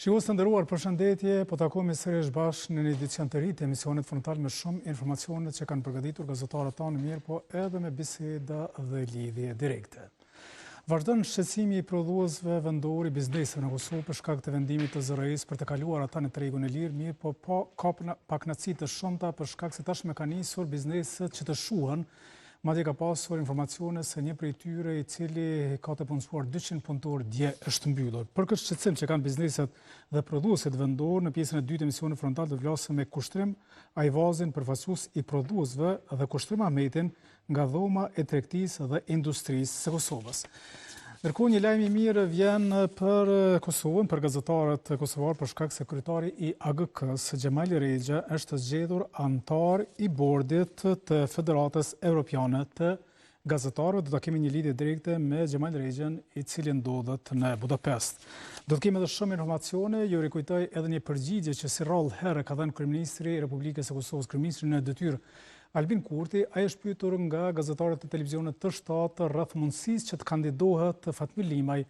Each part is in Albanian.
Shikues të nderuar, përshëndetje, po takohemi sërish bashkë në një edicion të ri të emisionit frontal me shumë informacione që kanë përgatitur gazetarët tanë mirë, po edhe me biseda dhe lidhje direkte. Vazhdon shqetësimi i prodhuesve vendor i bizneseve në Kosovë për shkak të vendimit të ZRI-s për të kaluar ata në tregun e lirë, mirë, po ka pakënaqësi të shumta për shkak se tashmë kanë nisur bizneset që të shuhen. Madje ka pasur informacione se një prej tyre i cili ka të punësuar 200 punëtor dje është mbyllur. Për këtë shqetësim që kanë bizneset dhe prodhuesit vendor, në pjesën e dytë të emisionit frontal do të flasim me Kushtrim Ajvazin, përfaqësues i prodhuesve, dhe Kushtrim Ahmetin nga Dhoma e Tregtisë dhe Industrisë së Kosovës. Ndërkohë, një lajm i mirë vjen për Kosovën, për gazetarët kosovar, për shkak se kryetari i AGK-s, Xhemal Rexha, është zgjedhur antar i bordit të Federatës Evropiane të Gazetarëve. Do ta kemi një lidhje direkte me Xhemal Rexhan, i cili ndodhet në Budapest. Do të kemi edhe shumë informacione, ju rikujtoj edhe një përgjigje që si rrallë herë ka dhënë kryeministri i Republikës së Kosovës, kryeministri në detyrë Albin Kurti. Ai është pyetur nga gazetarët e televizionit të shtatë rreth mundësisë që të kandidohet Fatmir Limaj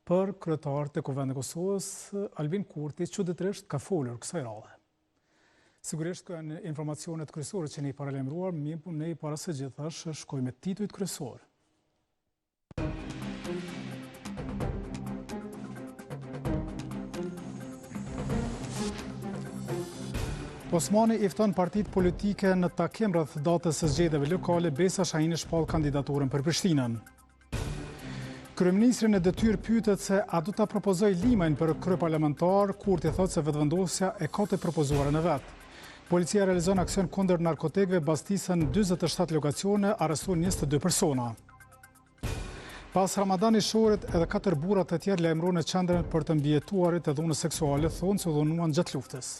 për kryetar të Kuvendit të Kosovës. Albin Kurti çuditërisht ka folur kësaj radhe. Sigurisht këto janë informacionet kryesore që ne i paralajmëruar, mirë, ne para së gjithash shkojmë me titujt kryesor. Osmani i fton partitë politike në takim rreth datës së zgjedhjeve lokale. Besa Shahini shpall kandidaturën për Prishtinën. Kryeministri në detyrë pyetet se a do ta propozojë Limajin për kryeparlamentar. Kurti thotë se vetëvendosja e ka të propozuarën e vet. Policia realizon aksion kundër narkotikëve, bastisën 47 lokacione, arrestuan 22 persona. Pas Ramadan i shorit, edhe 4 burra të tjerë lajmëruan në qendrën për të mbijetuarit e dhunës seksuale, thonë se u dhunuan gjatë luftës.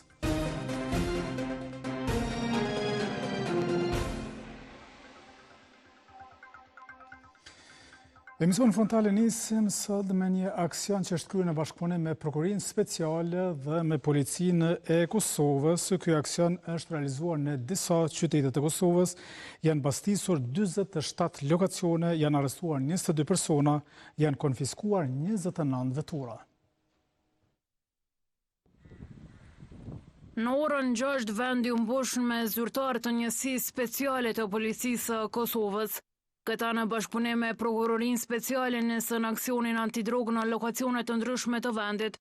Emision frontale nisim sot me një aksion që është kryer në bashkëpunim me Prokurorinë Speciale dhe me Policinë e Kosovës. Ky aksion është realizuar në disa qytete të Kosovës. Janë bastisur 47 lokacione, janë arrestuar 22 persona, janë konfiskuar 29 vetura. Në orën 6 vendi u mbushën me zyrtarë të njësisë speciale të Policisë së Kosovës. Këta në bashkëpunim me Prokurorinë Speciale nisën aksionin antidrogë në lokacione të ndryshme të vendit.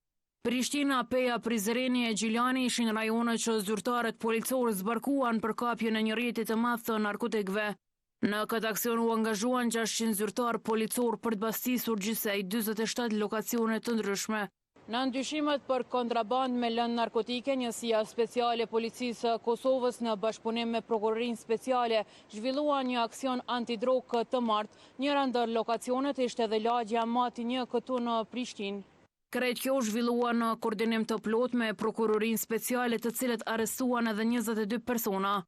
Prishtina, Peja, Prizreni e Gjilani ishin rajone që zyrtarët policorë zbarkuan për kapjen e një rrjeti të madh të narkotikëve. Në këtë aksion u angazhuan 600 zyrtarë policor për të bastisur gjithsej 47 lokacione të ndryshme. Në ndyshimet për kontraband me lëndë narkotike, njësia speciale Policisë së Kosovës në bashkëpunim me Prokurorinë Speciale zhvillua një aksion antidrogë të martë. Njëra ndër lokacionet ishte edhe lagja Mati 1 këtu në Prishtinë. Krejt kjo zhvillua në koordinim të plot me Prokurorinë Speciale, të cilët arrestuan edhe 22 persona.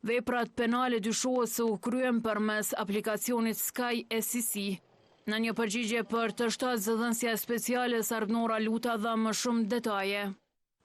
Veprat penale dyshohet se u kryen përmes aplikacionit Sky SCC. Në një përgjigje për të shtatë, zëdhënësia speciale Sardnora Luta dha më shumë detaje.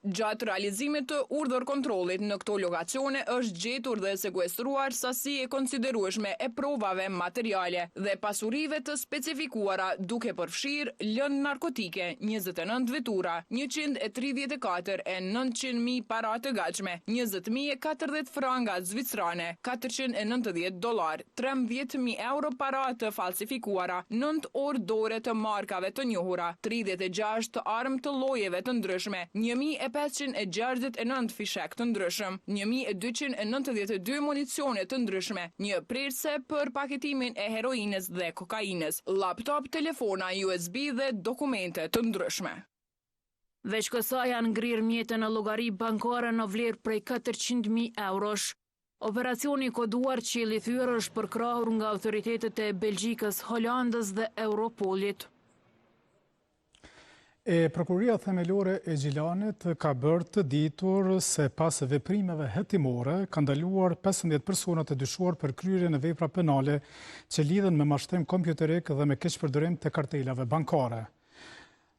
Gjatë realizimit të urdhër kontrollit në këto lokacione është gjetur dhe sekuestruar sasi e konsiderueshme e provave materiale dhe pasurive të specifikuara, duke përfshirë lëndë narkotike, 29 vetura, 134 e 900.000 para të gatshme, 20.040 franga zvicrane, $490, 13.000 euro para të falsifikuara, 9 orë dore të markave të njohura, 36 të armë të llojeve të ndryshme, 1.569 fishek të ndryshëm, 1.292 municione të ndryshme, një prerse për paketimin e heroinës dhe kokainës, laptop, telefona, USB dhe dokumente të ndryshme. Veç kësaj janë ngrirë mjete në llogari bankare në vlerë prej 400.000 eurosh. Operacioni koduar Qielli Thyer është përkrahur nga autoritetet e Belgjikës, Holandës dhe Europolit. Prokuroria Themelore e Gjilanit ka bërë të ditur se pas veprimeve hetimore ka ndaluar 15 persona të dyshuar për kryerjen e vepra penale që lidhen me mashtrim kompjuterik dhe me keqpërdorim të kartelave bankare.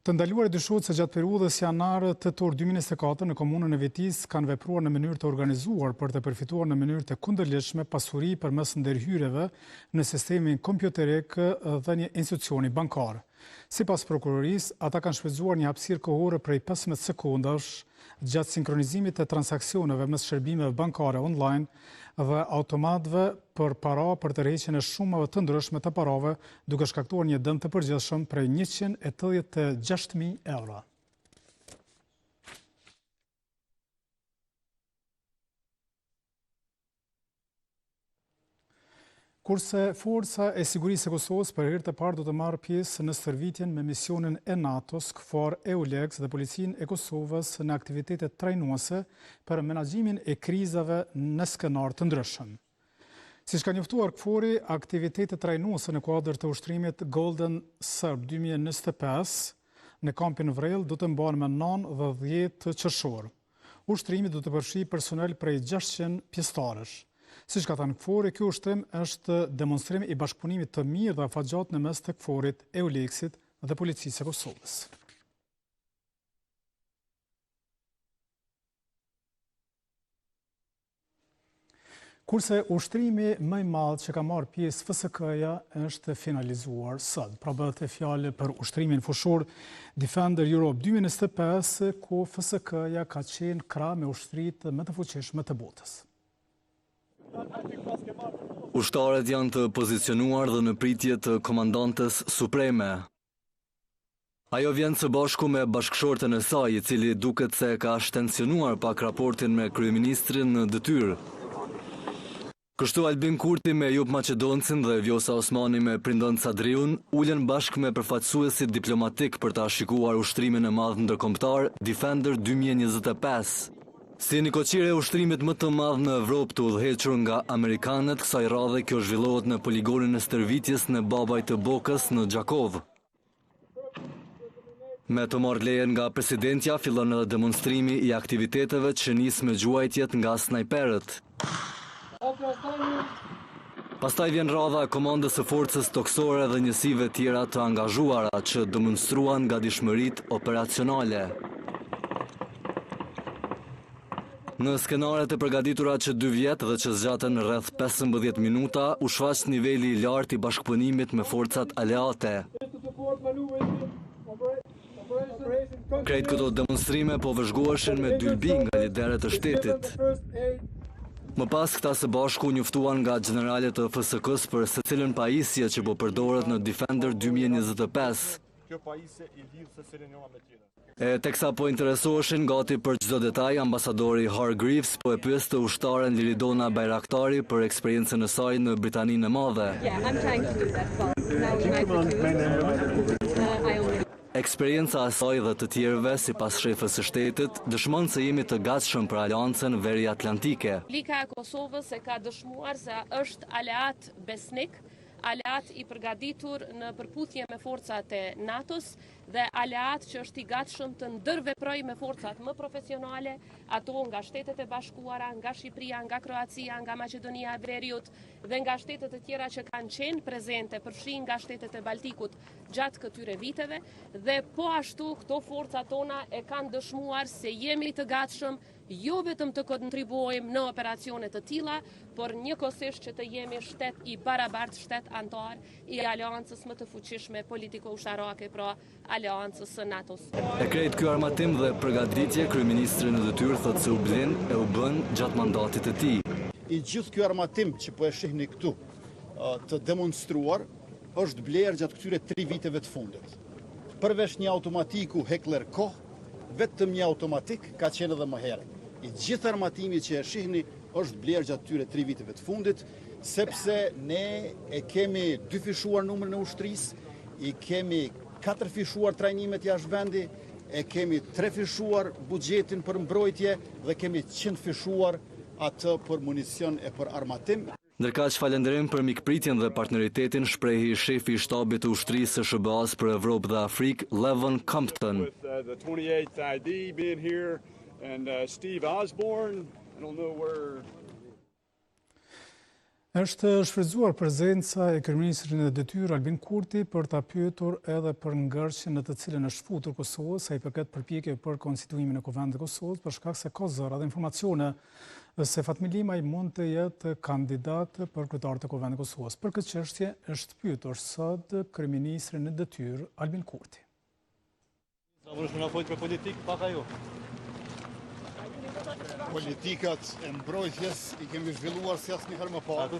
Të ndaluar dyshohet se gjatë periudhës janar-tetor 2024 në komunën e Vitis kanë vepruar në mënyrë të organizuar për të përfituar në mënyrë të kundërligjshme pasuri përmes ndërhyrjeve në sistemin kompjuterik dhe një institucioni bankar. Sipas prokurorisë, ata kanë shfrytzuar një hapësirë kohore prej 15 sekondash gjatë sinkronizimit të transaksioneve mes shërbimeve bankare online dhe automatëve për para për tërheqjen e shumave të ndryshme të parave, duke shkaktuar një dëm të përgjithshëm prej 186.000 euro. Kurse Forca e Sigurisë e Kosovës për herë të parë do të marrë pjesë në stërvitjen me misionin e NATO-s, KFOR EULEX dhe Policinë e Kosovës në aktivitetet trajnuese për menaxhimin e krizave në skenar të ndryshëm. Siç ka njoftuar KFOR-i, aktivitetet trajnuese në kuadër të ushtrimit Golden Serb 2025 në kampin Vrell do të mbahen me 9 dhe 10 qershor. Ushtrimi do të përfshijë personel prej 600 pjesëtarësh. Siç ka thënë KFOR-i, ky ushtrim është demonstrim i bashkëpunimit të mirë dhe afatgjat në mes të KFOR-it, EULEX-it dhe Policisë së Kosovës. Kurse ushtrimi më i madh që ka marrë pjesë FSK-ja është finalizuar sot. Pra bëhet fjalë për ushtrimin fushor Defender Europe 2025, ku FSK-ja ka qenë krah me ushtritë më të fuqishme të botës. Ushtarët janë të pozicionuar dhe në pritje të komandantes supreme. Ajo vjen së bashku me bashkëshorten e saj, i cili duket se ka shtensionuar pak raportin me kryeministrin në detyrë. Kështu Albin Kurti me Jup Maqedoncin dhe Vjosa Osmani me Prindon Sadriun ulen bashkë me përfaqësuesit diplomatik për ta shikuar ushtrimin e madh ndërkombëtar Defender 2025. Si një koqire e ushtrimit më të madh në Evropë të udhëhequr nga amerikanët, kësaj radhe kjo zhvillohet në poligonin e stërvitjes në Babaj të Bokës në Gjakov. Me të marrë lejen nga presidentja, fillon edhe demonstrimi i aktiviteteve që nis me gjuajtjet nga snajperët. Pastaj vjen radha e komandës së forcës toksore dhe njësive tjera të angazhuara që demonstruan gatishmëritë operacionale. Në skenaret e përgatitura që 2 vjet dhe që zgjatën rreth 15 minuta, u shfaq niveli i lartë i bashkëpunimit me forcat aleate. Krejt këto demonstrime po vëzhgoheshin me dylbi nga liderët e shtetit. Më pas këta së bashku njoftuan nga generalet të FSK-s për secilën pajisje që po përdoret në Defender 2025. Kjo pajisje i lidh secilin njëra me tjetrën. Teksa po interesoheshin gati për çdo detaj, ambasadori Hargreaves po e pyeste ushtaren Liridona Bajraktari për eksperiencën e saj në Britaninë e Madhe. Eksperienca e saj dhe të tjerëve, sipas shefës së shtetit, dëshmon se jemi të gatshëm për aleancën veriatlantike. Republika e Kosovës e ka dëshmuar se është aleat besnik, aleat i përgatitur në përputhje me forcat e NATO-s dhe aleat që është i gatshëm të ndërveprojë me forcat më profesionale, ato nga Shtetet e Bashkuara, nga Shqipëria, nga Kroacia, nga Maqedonia e Veriut dhe nga shtetet e tjera që kanë qenë prezente, përfshin nga Shtetet e Baltikut gjatë këtyre viteve, dhe po ashtu këto forcat tona e kanë dëshmuar se jemi të gatshëm jo vetëm të kontribuojmë në operacione të tilla, por njëkohësisht që të jemi shtet i barabartë, shtet antar i aleancës më të fuqishme politiko-ushtarake, pra aleancës së NATO-s. E krejt ky armatim dhe përgatitje, kryeministri në detyrë thotë se u blen e u bën gjatë mandatit të tij. I gjithë ky armatim që po e shihni këtu të demonstruar është bler gjatë këtyre 3 viteve të fundit. Përveç një automatiku Heckler Koch, vetëm një automatik ka qenë edhe më herët. I gjithë armatimi që e shihni është bler gjatë këtyre 3 viteve të fundit, sepse ne e kemi 2 fishuar numrin e ushtrisë, i kemi 4 fishuar trajnimet jashtë vendi, e kemi 3 fishuar buxhetin për mbrojtje dhe kemi 100 fishuar atë për municion e për armatim. Ndërkaq falënderim për mikpritjen dhe partneritetin shprehi shefi i shtabit të ushtrisë së SBA-s për Evropë dhe Afrikë, Levon Compton. The 28th ID being here and Steve Osborne, I don't know where. Është shfrytzuar prezenca e kryeministrit në detyrë Albin Kurti për ta pyetur edhe për ngërçjen në të cilën është futur Kosova, sa i përket përpjekjeve për konstituimin e Kuvendit të Kosovës, për shkak se ka zëra dhe informacione se Fatmi Limaj mund të jetë kandidat për kryetar të Kuvendit të Kosovës. Për këtë çështje është pyetur sot kryeministri në detyrë Albin Kurti. Politikat e mbrojtjes i kemi zhvilluar si asnjë herë më parë.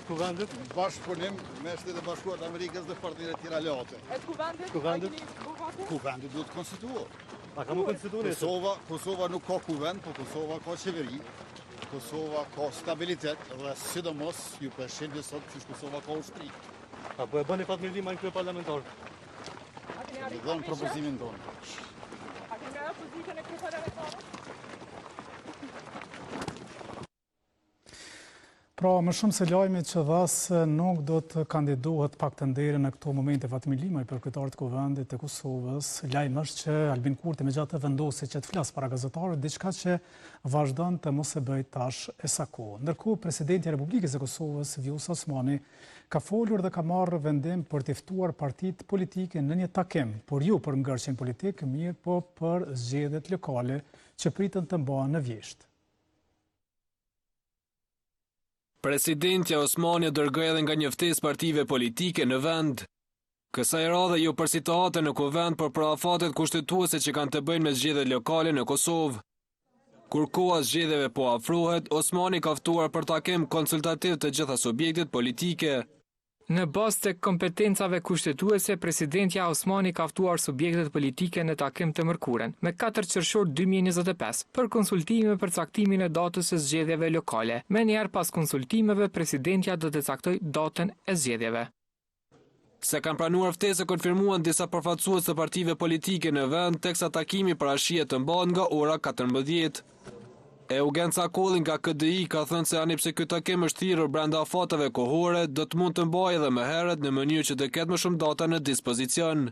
Bashkëpunim me Shtetet e Bashkuara të Amerikës dhe partnerët tjerë aleate. Kuvendi duhet konstituohet. A ka më konstituohet? Kosova nuk ka kuvend, po Kosova ka qeveri. Kosova ka stabilitet dhe sidomos ju përshëndes sot që Kosova ka ushtri. Apo e bëni Fatmi Limaj në krye parlamentar? I dhënë propozimin tonë. A kemi nga pozitën e krye parlamentarë? Pra, më shumë se lajmi që dhasë nuk do të kandidohet pak të ndere në këto momente Fatmi Limaj për kryetar të Kuvendit të Kosovës, lajmë është që Albin Kurti me gjatë të vendosi që të flasë para gazetarëve, diçka që vazhdon të mos e bëj tash e sako. Ndërkohë, presidenti i Republikës e Kosovës, Vjosa Osmani, ka folur dhe ka marrë vendim për të ftuar partitë politike në një takim, por jo për ngërçjen politik, mirë po për zgjedhjet lokale që pritën të mbahen në vjeshtë. Presidentja Osmani dërgoi edhe nga njëftesë partive politike në vend. Kësaj radhe jo për situatën në Kuvend, por për afatet kushtetuese që kanë të bëjnë me zgjedhjet lokale në Kosovë. Kur koha zgjedhjeve po afrohet, Osmani ka ftuar për takim konsultativ të gjitha subjektet politike. Në bazë të kompetencave kushtetuese, presidentja Osmani ka ftuar subjektet politike në takim të mërkuren, me 4 qershor 2025, për konsultime për caktimin e datës së zgjedhjeve lokale. Me njerë pas konsultimeve, presidentja do të caktoj datën e zgjedhjeve. Se kanë pranuar ftesë konfirmuan disa përfaqësues të partive politike në vend, teksa takimi parashihet të mbahet nga ora 14. Eugen Cakolli nga KDI ka thënë se ani pse ky takim është thirrur brenda afateve kohore, do të mund të mbajë edhe më herët në mënyrë që të ketë më shumë data në dispozicion.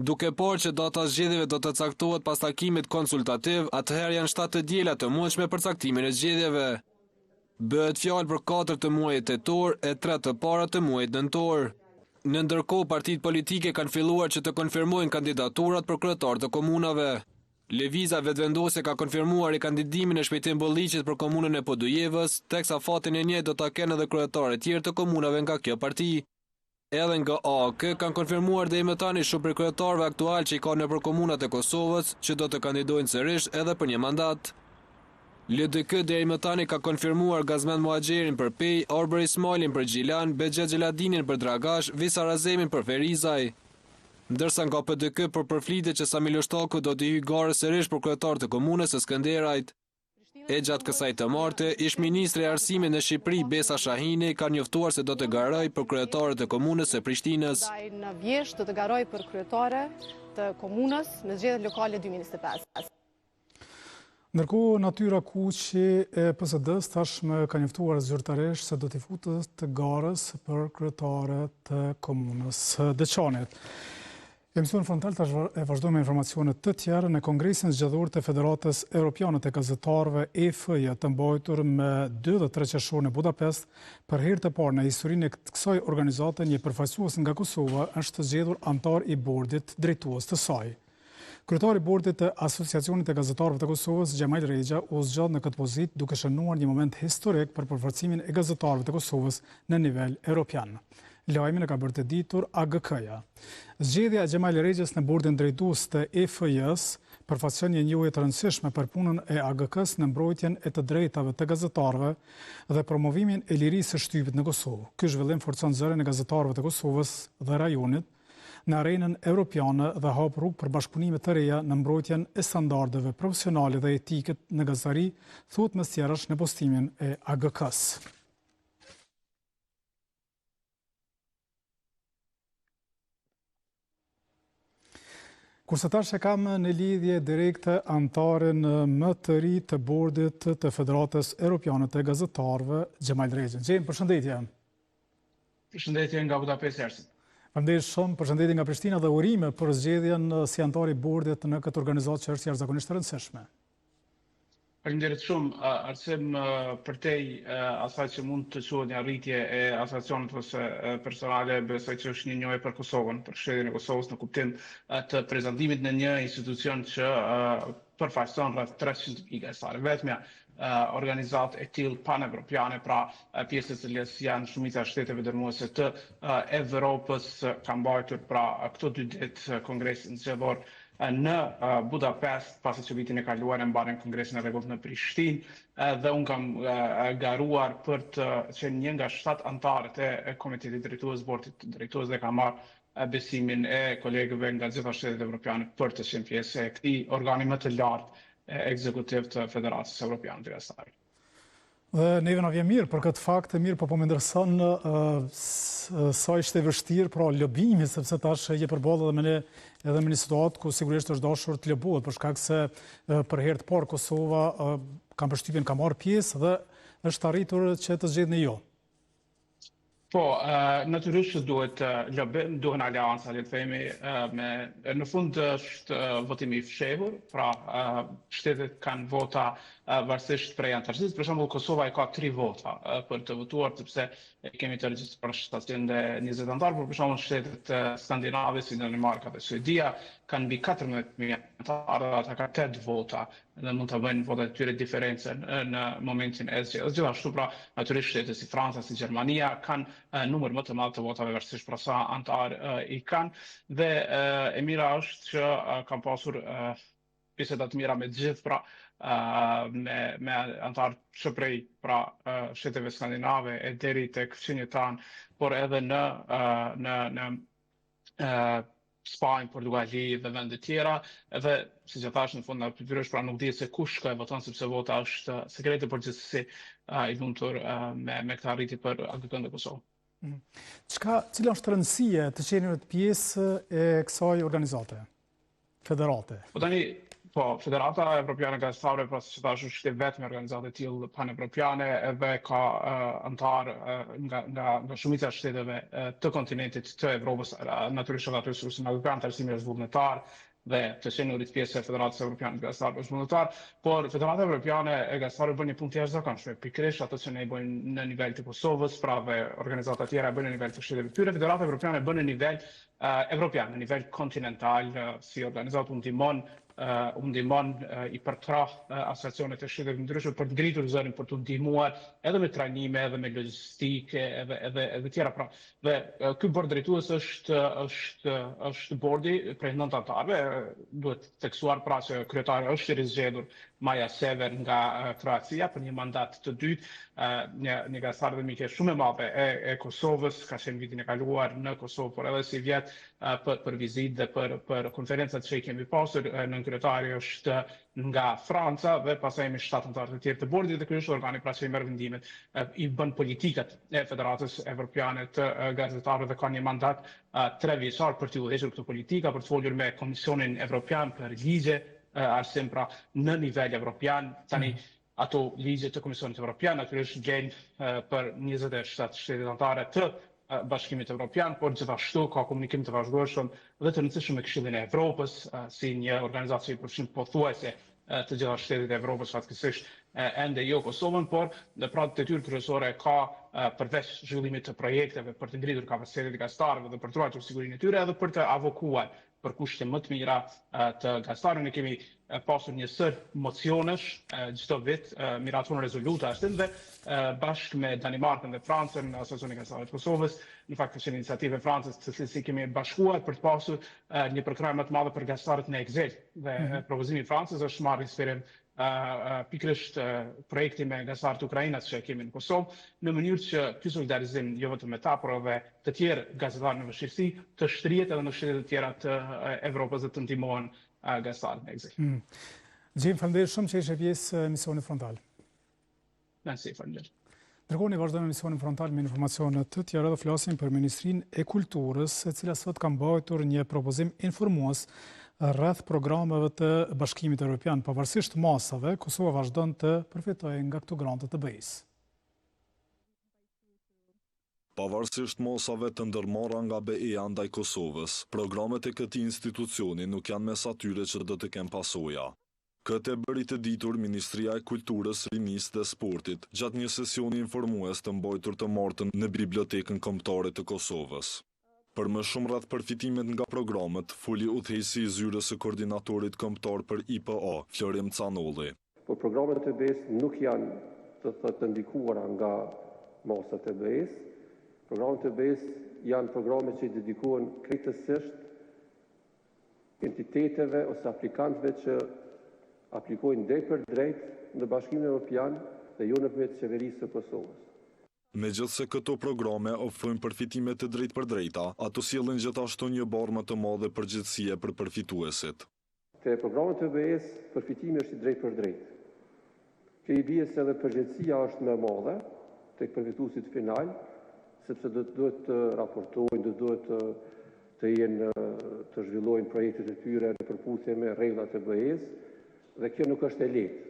Duke parë që data zgjedhjeve do të caktohet pas takimit konsultativ, atëherë janë 7 të diela të mundshme për caktimin e zgjedhjeve. Bëhet fjalë për 4 të muajit tetor e 3 të para të muajit nëntor. Në ndërkohë, partitë politike kanë filluar që të konfirmojnë kandidaturat për kryetar të komunave. Lëviza vetvendosje ka konfirmuar i kandidimin e Shpejtim Bolliqit për komunën e Podujevës, teksa fatin e njëjtë do ta kenë edhe kryetarë të tjerë të komunave nga kjo parti. Edhe nga AK kanë konfirmuar deri më tani shumë kryetarëve aktual që i kanë nëpër komunat e Kosovës që do të kandidojnë sërish edhe për një mandat. LDK deri më tani ka konfirmuar Gazmend Muhaxherin për Pej, Orbër Ismailin për Gjilan, Bexhet Xheladinin për Dragash, Visa Razemin për Ferizaj. Ndërsa nga PDK për përflitet që Sami Lështaku do të hyjë gare sërish për kryetar të komunës së Skënderajt. E gjatë kësaj të martë, ish ministri i arsimit në Shqipëri Besa Shahini ka njoftuar se do të garojë për kryetarët e komunës së Prishtinës. Në Vjeshtë do të garojë për kryetare të komunës në zgjedhjet lokale 2025. Ndërkohë, Natyra Kuqi e PSD-s tashmë ka njoftuar zyrtarisht se do t'i futet të garës për kryetarët të komunës Deçanit. Emision frontal tash e vazhdojmë me informacione të tjera në Kongresin Zgjedhor të Federatës Europiane të Gazetarëve EFJ të mbajtur me 2 dhe 3 qershor në Budapest, për herë të parë në historinë e kësaj organizate një përfaqësues nga Kosova është zgjedhur antar i bordit drejtues të saj. Kryetari i bordit të Asociacionit të Gazetarëve të Kosovës, Xhemail Rexha, u zgjat në këtë pozitë duke shënuar një moment historik për përfaqësimin e gazetarëve të Kosovës në nivel evropian. Lajmin e ka bërë të ditur AGK-ja. Zgjedhja e Xhemail Rexhës në bordin drejtues të EFJ-s përfaqëson një njohje të rëndësishme për punën e AGK-s në mbrojtjen e të drejtave të gazetarëve dhe promovimin e lirisë së shtypit në Kosovë. Ky zhvillim forcon zërin e gazetarëve të Kosovës dhe rajonit në arenën evropiane dhe hap rrugë për bashkëpunime të reja në mbrojtjen e standardeve profesionale dhe etike në gazetari, thuhet mes tjerash në postimin e AGK-s. Kurse tash e kam në lidhje direkte antarin më të ri të bordit të Federatës Europiane të Gazetarëve, Xhemail Rexha. Xhem, përshëndetje. Përshëndetje nga Budapest Ersin. Faleminderit shumë, përshëndetje nga Prishtina dhe urime për zgjedhjen si antar i bordit në këtë organizatë që është jashtëzakonisht e rëndësishme. Faleminderit shumë, arsim për tej asaj që mund të quhet një arritje e asociacionit ose personale, besoj që është një njohje për Kosovën, për shtretjen e Kosovës në kuptim të prezantimit në një institucion që përfaqëson rreth 300 gazetare. Vetmja organizat e tillë pan-evropiane, pra pjesë të cilës janë shumica e shteteve dërmuese të Evropës, ka mbajtur pra këto 2 ditë kongresin zgjedhor në Budapest, pasi që vitin e kaluar e mbaren kongresin e rregullt në Prishtinë dhe unë kam garuar për të që një nga 7 antarët e Komitetit Drejtues, Bordit Drejtues dhe ka marrë besimin e kolegëve nga gjitha shtetet evropiane për të qenë pjesë e këtij organi më të lartë ekzekutiv të Federatës Evropiane të Gazetarëve. Dhe neve na vjen mirë për këtë fakt, mirë, po më ndërson sa ishte vështirë pra lobimi, sepse tash je përballë edhe me një situatë ku sigurisht është dashur të lobohet, për shkak se për herë të parë Kosova ka përshtypjen ka marrë pjesë dhe është arritur që të zgjedhni jo. Po, natyrisht që duhen aleanca, le të themi, në fund është votimi i fshehur, pra shtetet kanë vota varësisht prej antarësisë. Për shembull, Kosova ka 3 vota për të votuar, sepse kemi të regjistruar 720 antarë, por për shembull shtetet skandinave si Danimarka dhe Suedia kanë mbi 14.000 antarë, ata ka 8 vota dhe mund të bëjnë votat e tyre diferencën në momentin e zgjedhjes. Gjithashtu pra natyrisht shtete si Franca, si Gjermania kanë numër më të madh të votave varësisht pra sa antarë i kanë dhe e mira është që kanë pasur biseda të mira me të gjithë pra me antarë që prej pra shteteve skandinave e deri tek fqinjet tanë, por edhe në Spanjë, Portugali dhe vende tjera, edhe si që thash në fund natyrisht pra nuk dihet se kush ka voton sepse vota është sekrete, por gjithsesi i lumtur me këtë arritje për AKP-n dhe Kosovë. Cila është rëndësia të qenit pjesë e kësaj organizate federate? Po, Federata Evropiane e Gazetarëve, pra si që thash, është vetëm organizatë e tillë pan-evropiane edhe ka antarë nga shumica e shteteve të kontinentit të Evropës, natyrisht edhe aty që nga antarësimi është vullnetar dhe të qenurit pjesë e Federatës Evropiane të Gazetarëve është vullnetar, por Federata Evropiane e Gazetarëve bën një punë të jashtëzakonshme, pikërisht ato që ne bëjmë në nivel të Kosovës, pra dhe organizata tjera bëjnë në nivel të shteteve tyre. Federata Evropiane bën në nivel evropian, në nivel kontinental, si organizatë ndihmon i përkrah asociacionet e shteteve ndryshme për të ngritur zërin, për të ndihmuar edhe me trajnime, edhe me logjistikë, edhe tjera pra. Dhe ky bord drejtues është bordi prej 9 antarëve, duhet theksuar pra që kryetari është i rizgjedhur Maja Sever nga Kroacia për një mandat të dytë, një gazetar dhe mike shumë e madhe e Kosovës, ka qenë vitin e kaluar në Kosovë, por edhe si vjet për vizitë dhe për konferencat që i kemi pasur. Nën kryetari është nga Franca dhe pastaj jemi 7 antarë të tjerë të bordit dhe ky është organi pra që i merr vendimet, i bën politikat e Federatës Evropiane të Gazetarëve dhe ka një mandat 3 vjeçar për të udhëhequr këtë politika, për të folur me Komisionin Evropian për ligje, arsim pra në nivel evropian. Tani ato ligje të Komisionit Evropian natyrisht gjenë për 27 shtetet anëtare të Bashkimit Evropian, por gjithashtu ka komunikim të vazhdueshëm dhe të rëndësishëm me Këshillin e Evropës, si një organizatë që i përfshin pothuajse të gjitha shtetet e Evropës, fatkeqësisht ende jo Kosovën, por në pra detyrë kryesore ka përveç zhvillimit të projekteve për të ngritur kapacitetin e gazetarëve dhe për të ruajtur sigurinë e tyre, edhe për të avokuar për kushte më të mira të gazetarëve. Ne kemi pasur një sër mocionesh çdo vit, miraton rezoluta ashtu dhe bashkë me Danimarkën dhe Francën në Asociacionin e Gazetarëve të Kosovës, në fakt është një iniciativë e Francës të cilës kemi bashkuar për të pasur një përkrahje më të madhe për gazetarët në Excel dhe propozimi i Francës është marrë inspirim pikërisht projekti me gazetarët ukrainas që kemi në Kosovë, në mënyrë që ky solidarizim jo vetëm me ta, por edhe të tjerë gazetarë në vështirësi të shtrihet edhe në shtetet e tjera të Evropës dhe të ndihmohen gazetarët në eksil. Gjim, faleminderit shumë që ishe pjesë e misionit frontal. Nësi, faleminderit. Ndërkohë ne vazhdojmë misionin frontal me informacione të tjera dhe flasim për Ministrinë e Kulturës, e cila sot ka mbajtur një propozim informues rreth programeve të Bashkimit Evropian. Pavarësisht masave, Kosova vazhdon të përfitojë nga këto grante të BE-s. Pavarësisht masave të ndërmarra nga BE-ja ndaj Kosovës, programet e këtij institucioni nuk janë mes atyre që do të kenë pasoja. Këtë e bëri të ditur Ministria e Kulturës, Rinisë dhe Sportit gjatë një sesioni informues të mbajtur të martën në Bibliotekën Kombëtare të Kosovës. Për më shumë rreth përfitimet nga programet, foli udhëheqësi i zyrës së koordinatorit kombëtar për IPA, Florim Canolli. Por programet e BE-s nuk janë të ndikuara nga masat e BE-s. Programet e BE-s janë programe që i dedikohen krejtësisht entiteteve ose aplikantëve që aplikojnë drejt për drejt në Bashkimin Evropian dhe jo nëpërmjet qeverisë së Kosovës. Megjithse këto programe ofrojnë përfitime të drejt për drejta, ato sjellin gjithashtu një barë më të madhe përgjegjësie për përfituesit. Te programet e BE-s përfitimi është i drejt për drejt. Kjo i bie se edhe përgjegjësia është më e madhe tek përfituesit final, sepse duhet të raportojnë, duhet të jenë të zhvillojnë projektet e tyre në përputhje me rregullat e BE-s, dhe kjo nuk është e lehtë.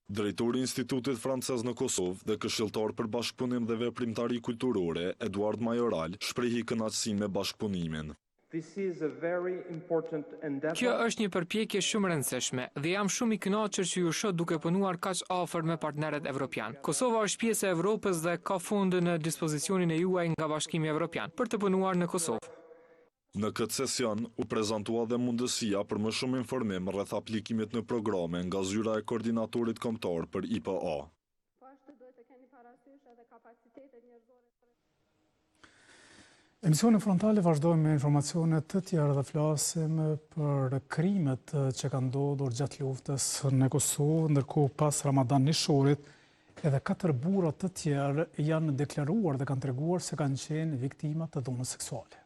Drejtori i Institutit Francez në Kosovë dhe këshilltar për bashkëpunim dhe veprimtari kulturore, Eduard Majoral, shprehi kënaqësinë me bashkëpunimin. Kjo është një përpjekje shumë rëndësishme dhe jam shumë i kënaqur që ju shoh duke punuar kaq afër me partnerët evropian. Kosova është pjesë e Evropës dhe ka fonde në dispozicionin e juaj nga Bashkimi Evropian për të punuar në Kosovë. Në këtë sesion u prezantua dhe mundësia për më shumë informim rreth aplikimit në programe nga zyra e koordinatorit kombëtar për IPA. Emisionin frontale vazhdojmë me informacione të tjera dhe flasim për krimet që kanë ndodhur gjatë luftës në Kosovë, ndërkohë pas Ramadan Nishorit, edhe 4 burra të tjerë janë deklaruar dhe kanë treguar se kanë qenë viktima të dhunës seksuale.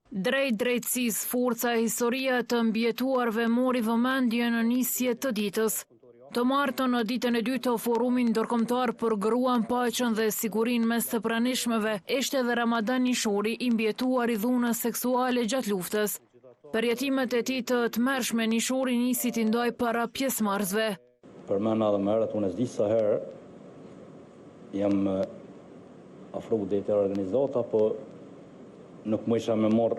Drejtësisë, forca e historia të mbjetuarve mori vëmendje në nisje të ditës. Të martën në ditën e dytë të forumin ndërkombëtar për gruan, paqen dhe sigurinë mes të pranishmëve, ishte edhe Ramadan Nishori i mbjetuar i dhunës seksuale gjatë luftës. Përjetimet e tij të tmerrshme Nishori nisi t'i ndaj para pjesëmarrësve. Përmenda edhe më herët, unë s'di sa herë jam afruar deri te organizata, po nuk më isha me morë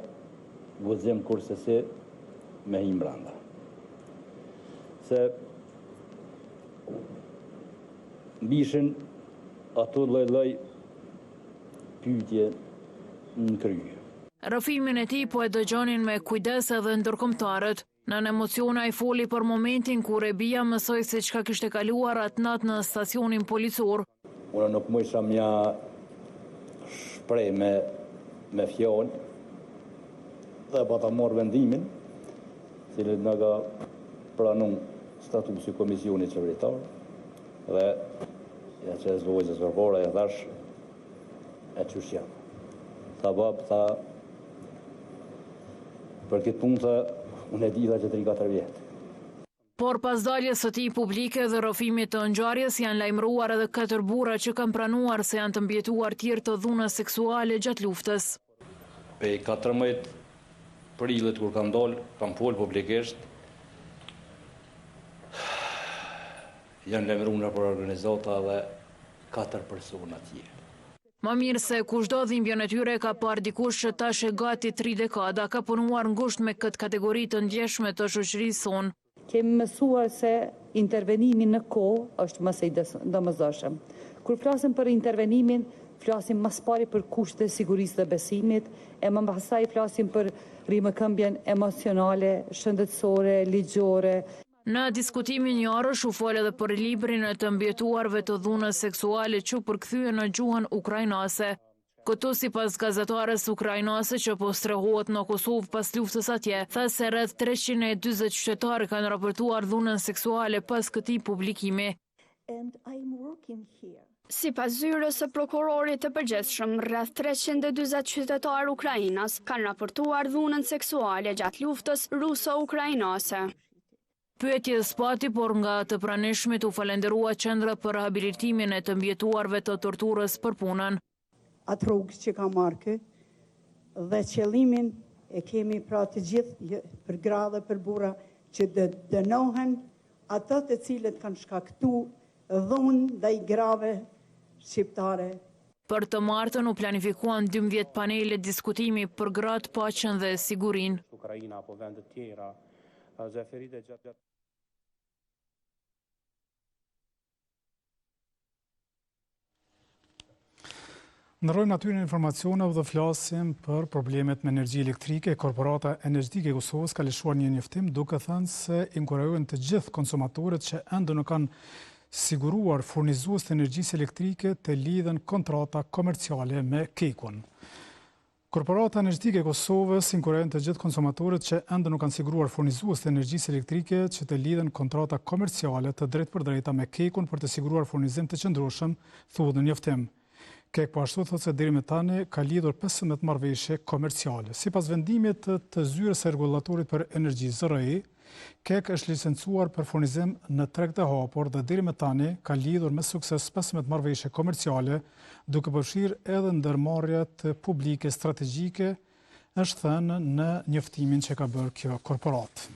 guxim kurse si me him branda. Se bishin ato lloj pyetje në krye. Rrëfimin e tij po e dëgjonin me kujdes edhe ndërkombëtarët. Në emocione ai foli për momentin kur e bija mësoi se çka kishte kaluar atë natë në stacionin policor. Unë nuk më isha mja shpreh me fjalë dhe pa ta marrë vendimin, cilët nga ka pranu statusi Komisionit Qeveritar dhe ja që e zvojgjës vërvora e thash e qysh jam. Tha bab, tha për këtë punë tha unë e di tha që 3-4 vjetë. Por pas daljes së tij publike dhe rrëfimit të ngjarjes janë lajmëruar edhe 4 burra që kanë pranuar se janë të mbjetuar tjerë të dhunës seksuale gjatë luftës. Pe 14 prillit kur kam dalë, kam folë publikisht, janë lajmëruar për organizata dhe 4 persona tjerë. Më mirë se kushdo dhimbjen e tyre ka parë dikush që tash e gati 3 dekada ka punuar ngushtë me këtë kategori të ndjeshme të shoqërisë sonë. Kemi mësuar se intervenimi në kohë është më së domosdoshëm. Kur flasim për intervenimin, flasim më së pari për kushtet e sigurisë dhe besimit, e më pastaj flasim për rrimëkëmbjen emocionale, shëndetësore, ligjore. Në diskutimin njërësh u fol edhe për librin e të mbjetuarve të dhunës seksuale që përkthyen në gjuhën ukrainase. Këtu sipas gazetares ukrainase që po strehohet në Kosovë pas luftës atje, tha se rreth 340 qytetarë kanë raportuar dhunën seksuale pas këtij publikimi. Sipas zyrës së prokurorit të përgjithshëm, rreth 340 qytetarë ukrainas kanë raportuar dhunën seksuale gjatë luftës ruso-ukrainase. Pyetjes pati, por nga të pranishmit u falenderua qendra për rehabilitimin e të mbjetuarve të torturës për punën. Atë rrugë që ka marrë dhe qëllimin e kemi pra të gjithë për gra dhe për burra që dënohen ato të cilët kanë shkaktuar dhunë ndaj grave shqiptare. Për të martën u planifikuan 12 panele diskutimi për gratë, paqen dhe sigurinë. Ukraina apo vende të tjera zëferite gjatë Ndërrojmë aty në informacioneve dhe flasim për problemet me energji elektrike. Korporata Energjetike e Kosovës ka lëshuar një njoftim duke thënë se inkurajojnë të gjithë konsumatorët që ende nuk kanë siguruar furnizues të energjisë elektrike të lidhen kontrata komerciale me Kekun. Korporata Energjetike e Kosovës inkurajojnë të gjithë konsumatorët që ende nuk kanë siguruar furnizues të energjisë elektrike që të lidhen kontrata komerciale të drejtpërdrejta me Kekun për të siguruar furnizim të qëndrueshëm, thuhet në njoftim. Kek po ashtu thotë se deri më tani ka lidhur 15 marrëveshje komerciale. Sipas vendimit të zyrës së rregullatorit për energji ZRI, Kek është licencuar për furnizim në treg të hapur dhe deri më tani ka lidhur me sukses 15 marrëveshje komerciale, duke përfshirë edhe ndërmarrjet publike strategjike, është thënë në njoftimin që ka bërë kjo korporatë.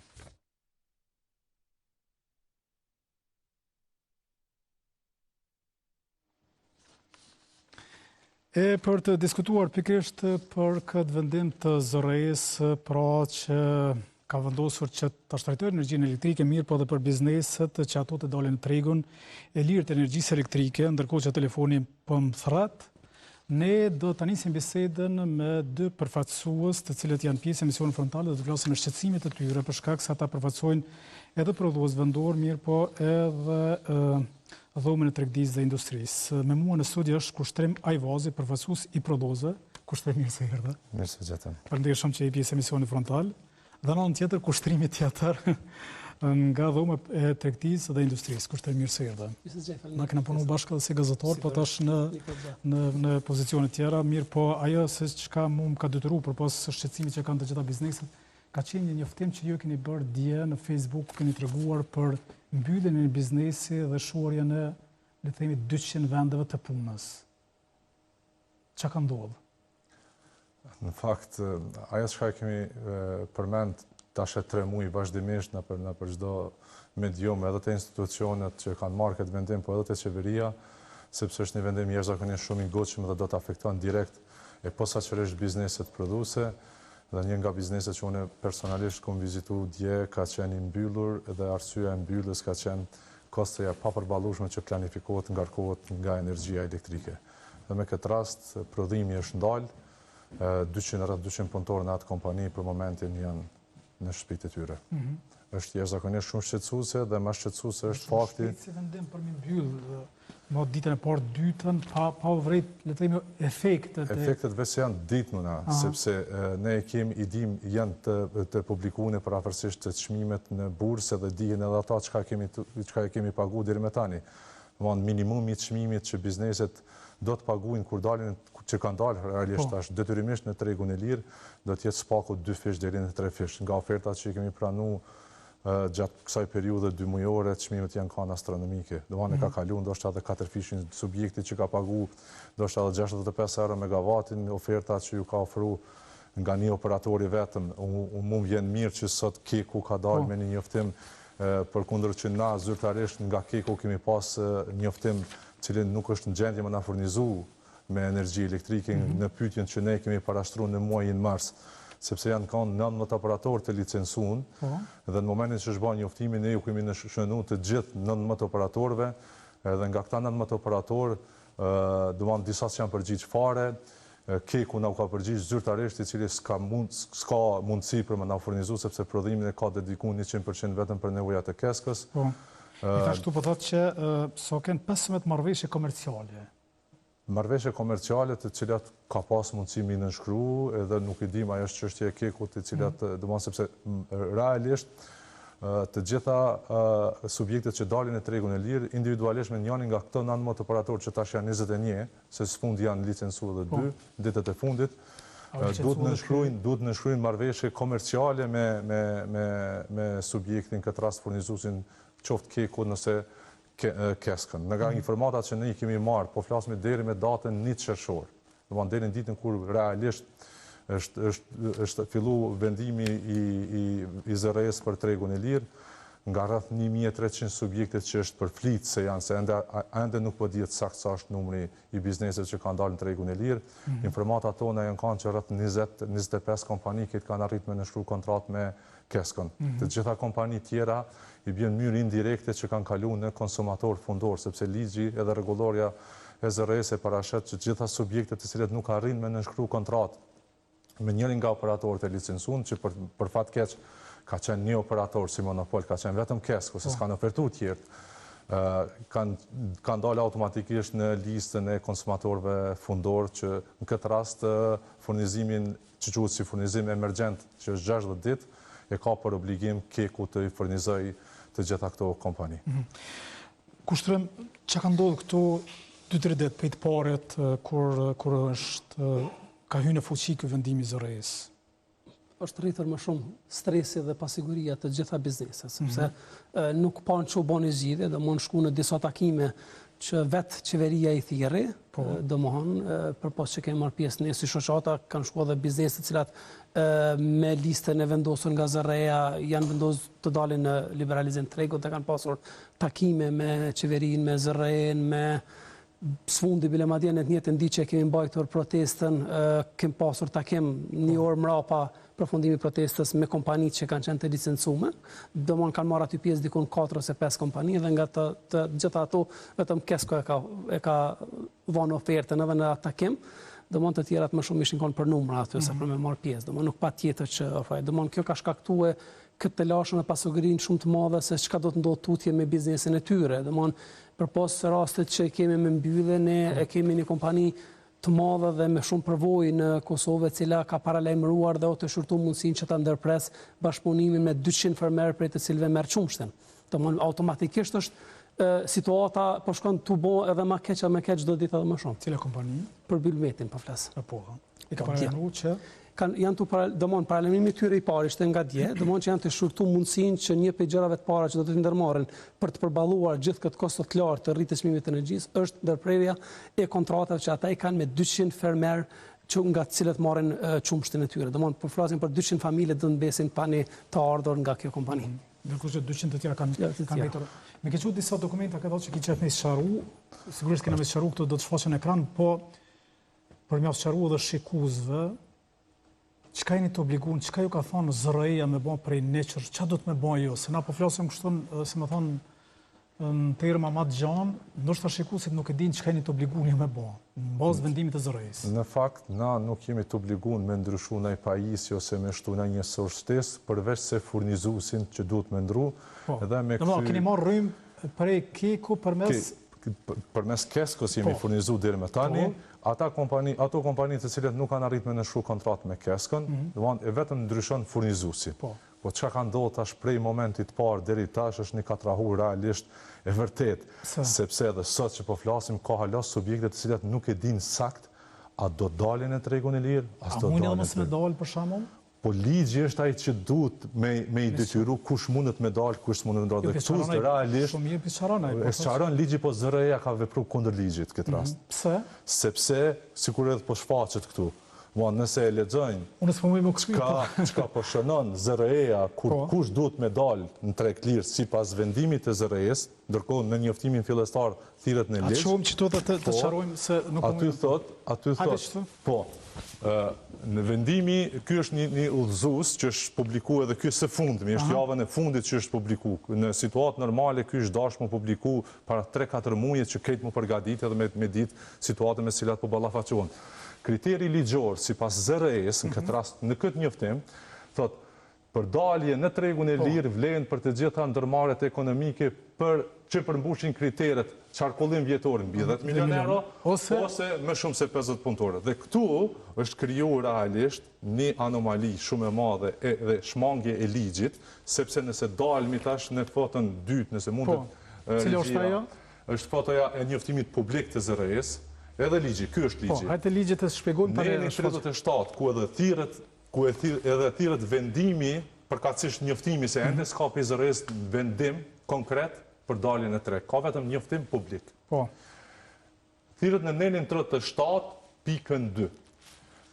E për të diskutuar pikërisht për këtë vendim të ZRI-s, pra që ka vendosur që ta shtrajtojë energjinë elektrike, mirë po dhe për bizneset që ato të dalin në tregun e lirë të energjisë elektrike, ndërkohë që telefoni po më thret, ne do të nisim bisedën me dy përfaqësues të cilët janë pjesë e misionit frontal dhe të flasim me shqetësimet e tyre për shkak se ata përfaqësojnë edhe prodhues vendor, mirë po edhe dhomën e tregtisë dhe industrisë. Me mua në studio është Kushtrim Ajvazi, përfaqësues i prodhuesve. Kushtrim, mirë se erdhe. Mirë se gjetëm. Faleminderit shumë që je pjesë e misionit frontal. Dhe në tjetër kushtrimi tjetër nga dhoma e tregtisë dhe industrisë. Kushtrim, mirë se erdhe. Na kena punuar bashkë edhe si gazetar, po tash në pozicione tjera, mirë po ajo se çka mua më ka detyruar përpas shqetësimit që kanë të gjitha bizneset, ka qenë një njoftim që ju keni bërë dje në Facebook, keni treguar për mbylljen e biznesi dhe shuarjen e, le të themi, 200 vendeve të punës. Çka ka ndodhur? Në fakt, ajo çka kemi përmend tash 3 muaj vazhdimisht në për çdo medium, edhe të institucionet që kanë marrë këtë vendim, po edhe të qeveria, sepse është një vendim jashtëzakonisht shumë i gatshëm dhe do të afekton direkt e posaçërisht bizneset prodhuese. Dhe një nga bizneset që unë personalisht kom vizitu dje ka qenë i mbyllur dhe arsyeja e mbylljes ka qenë kosteja papërballueshme që planifikohet, ngarkohet nga energjia elektrike. Dhe me këtë rast, prodhimi është ndalë, rreth 200 punëtorë në atë kompani për momentin janë në shtëpitë e tyre. Është jashtëzakonisht shumë shqetësuese dhe më shqetësuese është fakti. Si vendim për mi mbyll, më ditën e parë, dytën, pa vërejt, le të themi, efektet. Efektet vetë janë ditëmëna, sepse ne i dim janë të publikuar parafërsisht të çmimet në bursë dhe dihen edhe ata çka kemi paguar deri më tani. Domthonë minimumi i çmimit që bizneset do të paguajnë kur dalin, që kanë dalë realisht tash detyrimisht në tregun e lirë, do të jetë spaku 2 fish deri në 3 fish. Nga ofertat që kemi pranuar gjatë kësaj periudhe 2 mujore, çmimet janë kanë astronomike. Domthonë ka kaluar ndoshta edhe 4 fishin subjekti që ka paguar, ndoshta edhe 65 euro megavatin, oferta që ju ka ofruar nga një operatori vetëm. Mu vjen mirë që sot Keku ka dalë me një njoftim, përkundër që na zyrtarisht nga Keku kemi pas njoftim cilin nuk është në gjendje më na furnizu me energji elektrike në pyetjen që ne kemi parashtruar në muajin mars, sepse janë kanë 19 operatorë të licencuar dhe në momentin që është bërë njoftimi ne ju kemi shënuar të gjithë 19 operatorëve dhe nga këta 19 operatorë domethënë disa që janë përgjigj fare, Keku na u ka përgjigj zyrtarisht i cili s'ka mundësi për më na furnizu sepse prodhimin e ka dedikuar 100% vetëm për nevojat e Keskës. I thashtu po thotë që so kanë 15 marrëveshje komerciale. Marrëveshje komerciale të cilat ka pas mundësi mi nënshkruar edhe nuk i dim ajo është çështje e Kekut të cilat domosdoshmë sepse realisht të gjitha subjektet që dalin në tregun e lirë individualisht me njërin nga këto 19 operatorë që tash janë 21, se së fundi janë licencuar edhe 2 ditët e fundit, duhet nënshkruajnë marrëveshje komerciale me subjektin këtë rast furnizuesin qoftë Keku nëse Keskën. Nga informatat që ne i kemi marrë, po flasim deri me datën 1 qershor. Domthonë deri në ditën kur realisht është fillu vendimi i ZRI-s për tregun e lirë, nga rreth 1300 subjektet që është përflitë se janë, se ende nuk po dihet saktë sa është numri i bizneseve që kanë dalë në tregun e lirë. Informatat tona janë kanë që rreth 20-25 kompani që kanë arritur me nënshkruar kontratë me Keskën. Të gjitha kompani tjera i bjen mënyrë indirekte që kanë kaluar në konsumator fundor, sepse ligji edhe rregulloria e ZRS e parashet që gjitha subjektet të cilet nuk arrin me nënshkru kontratë me njërin nga operatorët e licencuar, që për fat keq ka qenë një operator si monopol, ka qenë vetëm Kesko, se s'kanë ofertu tjertë, kanë dalë automatikisht në listën e konsumatorëve fundor që në këtë rast furnizimin që quhet si furnizim emergjent që është 60 ditë e ka për obligim Keku të i furnizoj të gjitha këto kompani. Kushtrem, që ka ndodhë këto 2-3 ditë për i të paret kur është ka hynë në fuqi ky vendimi ZRS? Është rritër më shumë stresi dhe pasiguria të gjitha bizneset, sepse nuk pa në që boni zgjidhje, dhe mund shku në disa takime që vetë qeveria i thirri, do më hanë, për pas që kemë marrë pjesë ne si shoqata, kanë shku edhe bizneset cilat me listën e vendosur nga ZRE-ja janë vendosur të dalin në liberalizim tregut dhe kanë pasur takime me qeverin, me ZRE-n, me sfundi bile madje në të njëjtën ditë që kemi mbajtur protestën, kemi pasur takim një orë mrapa përfundimi protestës me kompanitë që kanë qenë të licencume. Domon kanë marrë aty pjesë dikun 4 ose 5 kompani dhe nga të gjitha ato vetëm Kesko e ka vënë ofertën edhe në takim. Domon të tjerat më shumë ishin kanë për numra aty se për me marrë pjesë. Domon nuk patjetër që ofroj. Domon kjo ka shkaktuar këtë të lashën e pasurinë shumë të madhe se çka do të ndodhë tutje me biznesin e tyre. Domon përpos rastet që kemi me mbyllje, ne e kemi një kompani të madhe dhe me shumë përvojë në Kosovë, e cila ka paralajmëruar dhe o të shurtu mundësinë që ta ndërpres bashkëpunimin me 200 fermerë prej të cilëve merr qumshtin. Domthonë automatikisht është situata po shkon të bo edhe më keq çdo ditë edhe më shumë. Cila kompani? Për Bylmetin po flas. Po. I ka paralajmëruar që janë të paralajmërimi i tyre i parë ishte nga dje, domthonjë që janë të shurtu mundësinë që një prej gjërave të para që do të ndërmarrin për të përballuar gjithë këtë kosto të lartë të rritjes çmimit të energjisë është ndërprerja e kontratave që ata i kanë me 200 fermerë që nga të cilët marrin qumshtin e tyre. Domthonjë po flasim për 200 familje do të mbesin pani të ardhur nga kjo kompani. Ndërkohë që 200 të tjera kanë rritur. Me ke qenë disa dokumenta këto që kiçet me sqaru, sigurisht kena me sqaru këto do të shfaqen në ekran, po për më sqaru edhe shikuesve çka jeni të obliguar, çka ju ka thonë ZRE-ja me bën prej neçër, ç'a do të më bëj jo, se na po flasim kështu, si më thon, në terma më të gjanë, ndoshta shikuesit nuk e dinë çka jeni të obliguar me bën, në bazë vendimit të ZRE-s. Në fakt, na nuk jemi të obliguar me ndryshu ndaj pajisje ose me shtu në një shtesë, përveç se furnizuesin që duhet me ndru, edhe me këtë. Domethënë keni marrë rrymë prej Keku përmes Keskos jemi furnizuar deri më tani. Ato kompani të cilët nuk kanë arritur me nënshkru kontratë me Keskon, domethënë e vetëm ndryshon furnizuesi. Po çka ka ndodhur tash prej momentit të parë deri tash është një katrahur realisht e vërtet, sepse edhe sot që po flasim ka hala subjekte të cilat nuk e dinë sakt a do dalin në tregun e lirë, as do dalin. A mund të dalë për shembull? Po ligji është ai që duhet me i detyru kush mundet me dalë, kush mundet me dalë. Dhe këtu realisht shumë mirë sqaron ai. Sqaron ligji, po ZRE-ja ka vepruar kundër ligjit këtë rast. Pse? Sepse sikur edhe po shfaqet këtu. Nëse e lexojnë. Unë s'po më shkruaj. Çka po shënon ZRE-ja kur kush duhet me dalë në treg lirë sipas vendimit të ZRE-s, ndërkohë në njoftimin fillestar thirret në ligj. Atë shohim që do të sqarojmë se nuk aty thot. Po. Në vendimi, ky është një udhëzues që është publikuar edhe ky së fundmi, është javën e fundit që është publikuar. Në situatë normale ky është dashur të publikuar para 3-4 muaje që këtë më përgatitet edhe me ditë situatën me cilat po ballafaqohen. Kriteri ligjor sipas ZRE-s në këtë rast në këtë njoftim thotë për dalje në tregun e lirë vlen për të gjitha ndërmarrjet ekonomike që përmbushin kriteret qarkullim vjetor mbi 10 milion euro ose më shumë se 50 punëtorë. Dhe këtu është krijuar realisht një anomali shumë e madhe dhe shmangje e ligjit, sepse nëse dalmi tash në fotën dytë, nëse mundet. Cila është ajo? Është fotoja e njoftimit publik të ZRE-s, edhe ligji, ky është ligji. Po, hajtë ligjet të shpjegojmë para. Në 37 ku edhe thirret vendimi përkatësisht njoftimi se ende s'ka për ZRE-s vendim konkret për daljen e treg. Ka vetëm njoftim publik. Po. Thirret në nenin 37 pikën 2.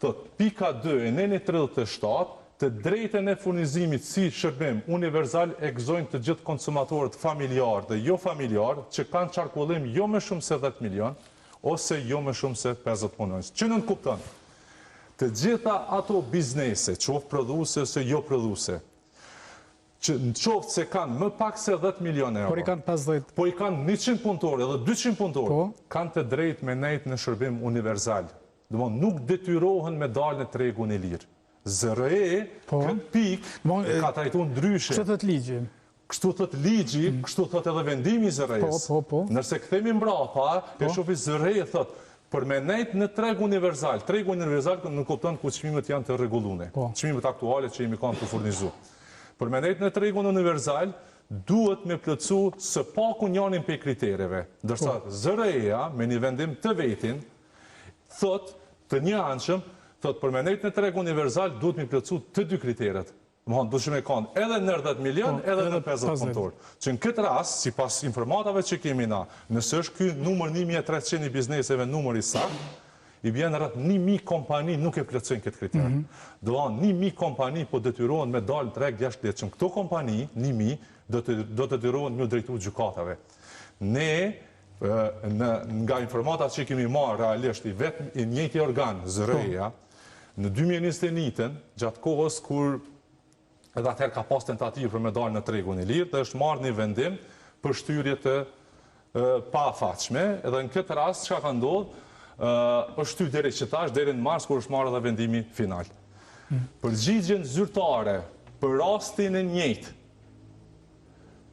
Thot, pika 2 e nenin 37 të drejtën e furnizimit si shërbim universal e gëzojnë të gjithë konsumatorët familjar dhe jo familjar që kanë qarkullim jo më shumë se 10 milion ose jo më shumë se 50 punonjës. Që nën kupton? Të gjitha ato biznese, qoftë prodhuese ose jo prodhuese, që në qoftë se kanë më pak se 10 milion euro, por i kanë 50, po i kanë 100 punëtorë edhe 200 punëtorë, kanë të drejtë me nejtë në shërbim universal. Domthonë nuk detyrohen me dalë në tregun e lirë. ZRE, këtë pikë e ka trajtuar ndryshe. Kështu thot ligji. Kështu thot ligji, kështu thot edhe vendimi i ZRE-s. Nëse kthemi mbrapa, e shofi ZRE thot për me nejtë në treg universal. Tregu universal në kupton ku çmimet janë të rregullune. Çmimet aktuale që jemi kanë të furnizuar. Për me nejtë në tregun universal, duhet me plëcu së paku njanin për kritereve. Dërsa ZRE-ja, me një vendim të vetin, thot të një anshëm, thot për me nejtë në tregun universal, duhet me plëcu të dy kriteret. Mëhon, duhet me kanë edhe në 10 milion, edhe në 50 punëtor. Që në këtë rast, si pas informatave që kemi na, nësë është ky numër 1300 i bizneseve numër i saktë, i bjenë rrët 1000 kompani nuk e plëcojnë këtë kriterë. Do anë 1000 kompani po detyrohen me dalë në treg jashtë letë, që në këto kompani, 1000, do të detyrohen me drejtu gjykatave. Ne, nga informatat që kemi marë realisht, i vetë i njëjti organ, ZRE-ja, në 2021, gjatë kohës kur edhe atëherë ka pas tentativë për me dalë në tregun e lirë, dhe është marrë një vendim për shtyrje të pa afaqshme, edhe në këtë rast çka ka ndodhur, është ty deri që tash, deri në mars, kur është marrë edhe vendimi final. Përgjigjen zyrtare për rastin e njëjtë,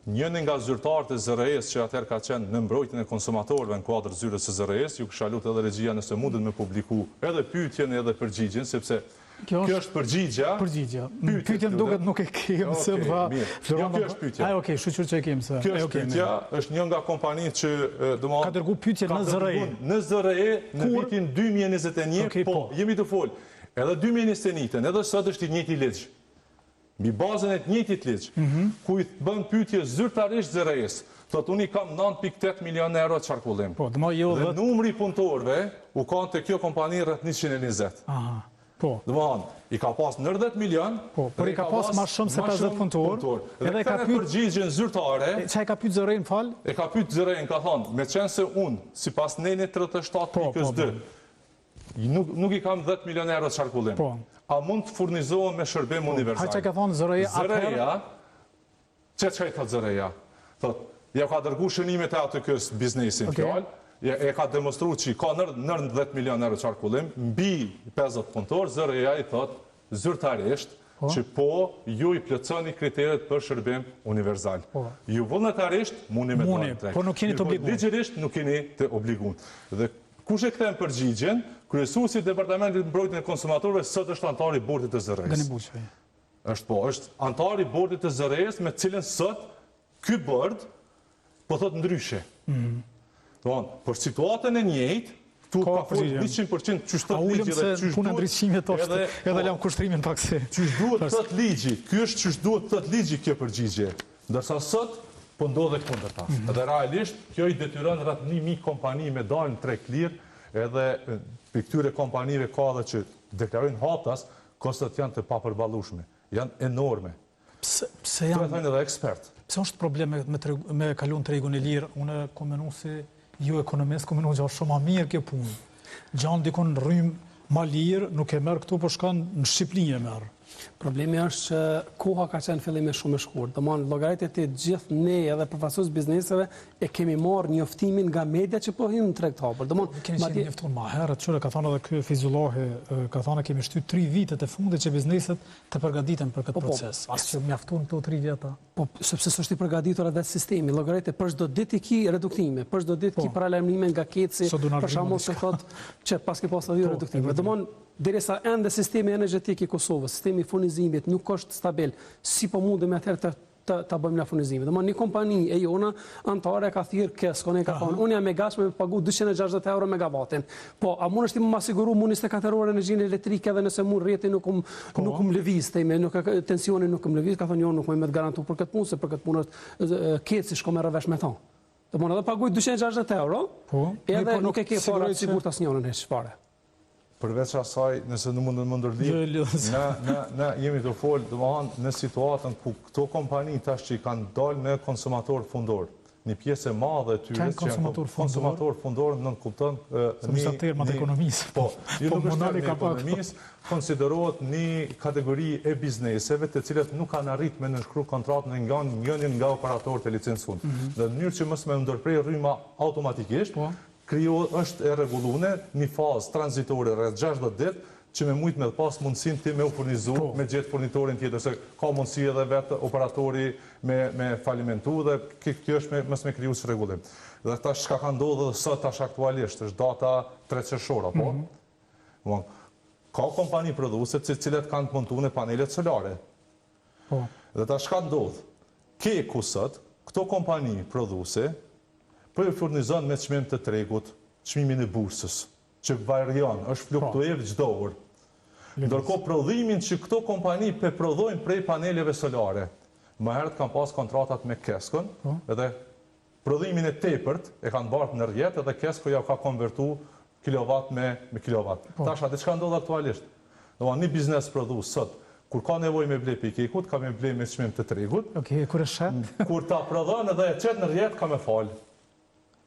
njënin nga zyrtarët e ZRE-s që atëherë ka qenë në mbrojtjen e konsumatorëve në kuadër zyrës së ZRE-s, ju kisha lutur edhe regjia nëse mundet me publiku edhe pyetjen edhe përgjigjen, sepse kjo është përgjigja. Pyetjen duket nuk e kemë se kjo është pyetja. Okej, shoqër që e kemë se. Kjo është pyetja, është një nga kompanitë që ka dërguar pyetje në ZRE. Në ZRE në vitin 2021, po jemi të fol. Edhe 2021, edhe sot është i njëjti ligj. Mbi bazën e të njëjtit ligj, ku i bën pyetje zyrtarisht ZRE-s. Thot unë i kam 9.8 milion euro çarkullim. Dhe numri i punëtorëve u kanë te kjo kompani rreth 120. Dëmohan, i ka pas 90 milion, por i ka pas ma shumë se 50 punëtor, edhe ka përgjigjen zyrtare. Qa i ka pyet ZRE-n fal? E ka pyet ZRE-n, ka thonë, me qenë se unë, si pas neni 37.2, nuk i kam 10 milion euro qarkullim. A mund të furnizohen me shërbim universal? Ha që ka thonë ZRE-ja ZRE-ja, që i thot ZRE-ja? Thot, ja ka dërgu shënimet e atë kësë biznesin fjallë, e ka demonstru që i ka 90 milion euro qarkullim, mbi 50 punëtor, ZRE-ja i thot zyrtarisht që po ju i plëconi kriteret për shërbim universal. Ju vullnetarisht mundi me dalë në treg. Po nuk keni të obligun. Ligjerisht nuk keni të obligun. Dhe kush e kthen përgjigjen, kryesuesi i Departamentit Mbrojtjen e Konsumatorëve sot është antari i bordit të ZRE-s. Gani Buçaj. Është antari i bordit të ZRE-s me cilën sot ky bord po thot ndryshe. Për situatën e njëjtë, tu ka folë 100% qështë të ligji dhe qështë punë ndryshimit është edhe lam kushtrimin pak se. Qështë duhet të thot ligji, ky është qështë duhet të thot ligji kjo përgjigje. Ndërsa sot, po ndodhe kundërta. Edhe realisht, kjo i detyron rreth 1000 kompani me dalë në treg lirë, edhe për këtyre kompanive ka dhe që deklarojnë haptas, kostot janë të papërballueshme, janë enorme. Pse janë? Të thënë edhe ekspert. Pse është problem me kalun tregun e lirë? Unë komenu si ju ekonomist, komenu gjatë shumë a mirë kjo punë. Gjanë dikon në rrymë ma lirë, nuk e merë këtu, po shkan në Shqipëri e merë. Problemi është që koha ka qenë fillime shumë e shkurtë. Domthonë llogaritë e gjithë ne edhe përfaqësues bizneseve e kemi marrë njoftimin nga media që po hyn në treg të hapur. Domthonë kemi qenë njoftuar më herët, çore ka thënë edhe ky Fizullahi, ka thënë kemi shty 3 vitet e fundit që bizneset të përgatiten për këtë proces. As që mjafton këto 3 vjeta. Po sepse s'është i përgatitur edhe sistemi. Llogaritë për çdo ditë ki reduktime, për çdo ditë ki paralajmërime nga keci, për shembull se thotë që paske pas 2 reduktime. Domthonë derisa ende sistemi energjetik i Kosovës, sistemi i furnizimit nuk është stabil, si po mundem atëherë ta bëjmë la furnizimin. Domthonë një kompani e jona antare ka thirr keskon e ka thonë, unë jam e gatshme me pagu 260 euro megavatin. Po, a mund është më siguru mund 24 orë energjinë elektrike edhe nëse mund rrjeti nuk lëviz, tensioni nuk lëviz, ka thonë jo nuk më me të garantu për këtë punë, se për këtë punë është keci shko me rëvesh me thonë. Domthonë edhe paguaj 260 euro, edhe nuk e ke fara të sigurt asnjërin hiç fare. Përveç asaj, nëse në mundën më ndërlidh, ne jemi të folë, domethënë në situatën ku këto kompani tash që i kanë dalë në konsumator fundor, një pjesë e madhe e tyre që janë konsumator fundor në kupton një termat ekonomisë. Po, nuk është termat ekonomisë, konsiderohet një kategori e bizneseve të cilat nuk kanë arrit me nënshkru kontratën nga njënin nga operatorët e licencuar. Dhe në mënyrë që mos më ndërprej rryma automatikisht, është e rregullune një fazë tranzitore rreth 60 ditë që me mujtë me pas mundësin ti me u furnizu, me gjithë furnitorin tjetër, se ka mundësi edhe vetë operatori me falimentu dhe kjo është mësë me kriju së regullim. Dhe ta shka ka ndodhë dhe sot tash aktualisht, është data 3 qershor, po? Ka kompani produse cilet kanë të montu në panelet solare. Dhe ta shka ndodhë, keku sot, këto kompani produse, për i furnizon me çmim të tregut, çmimin e bursës, që varion, është fluktuev çdo orë. Ndërkohë prodhimin që këto kompani prodhojnë prej paneleve solare, më herët kanë pas kontratat me Keskon, edhe prodhimin e tepërt e kanë bartë në rjetë, edhe Kesko ja ka konvertu kilovat me kilovat. Tash atë çka ndodh aktualisht? Një biznes prodhues sot, kur ka nevojë me blej pikekut, ka me blej me çmim të tregut. Kur e shet? Kur ta prodhon edhe e çet në rjetë ka me fal.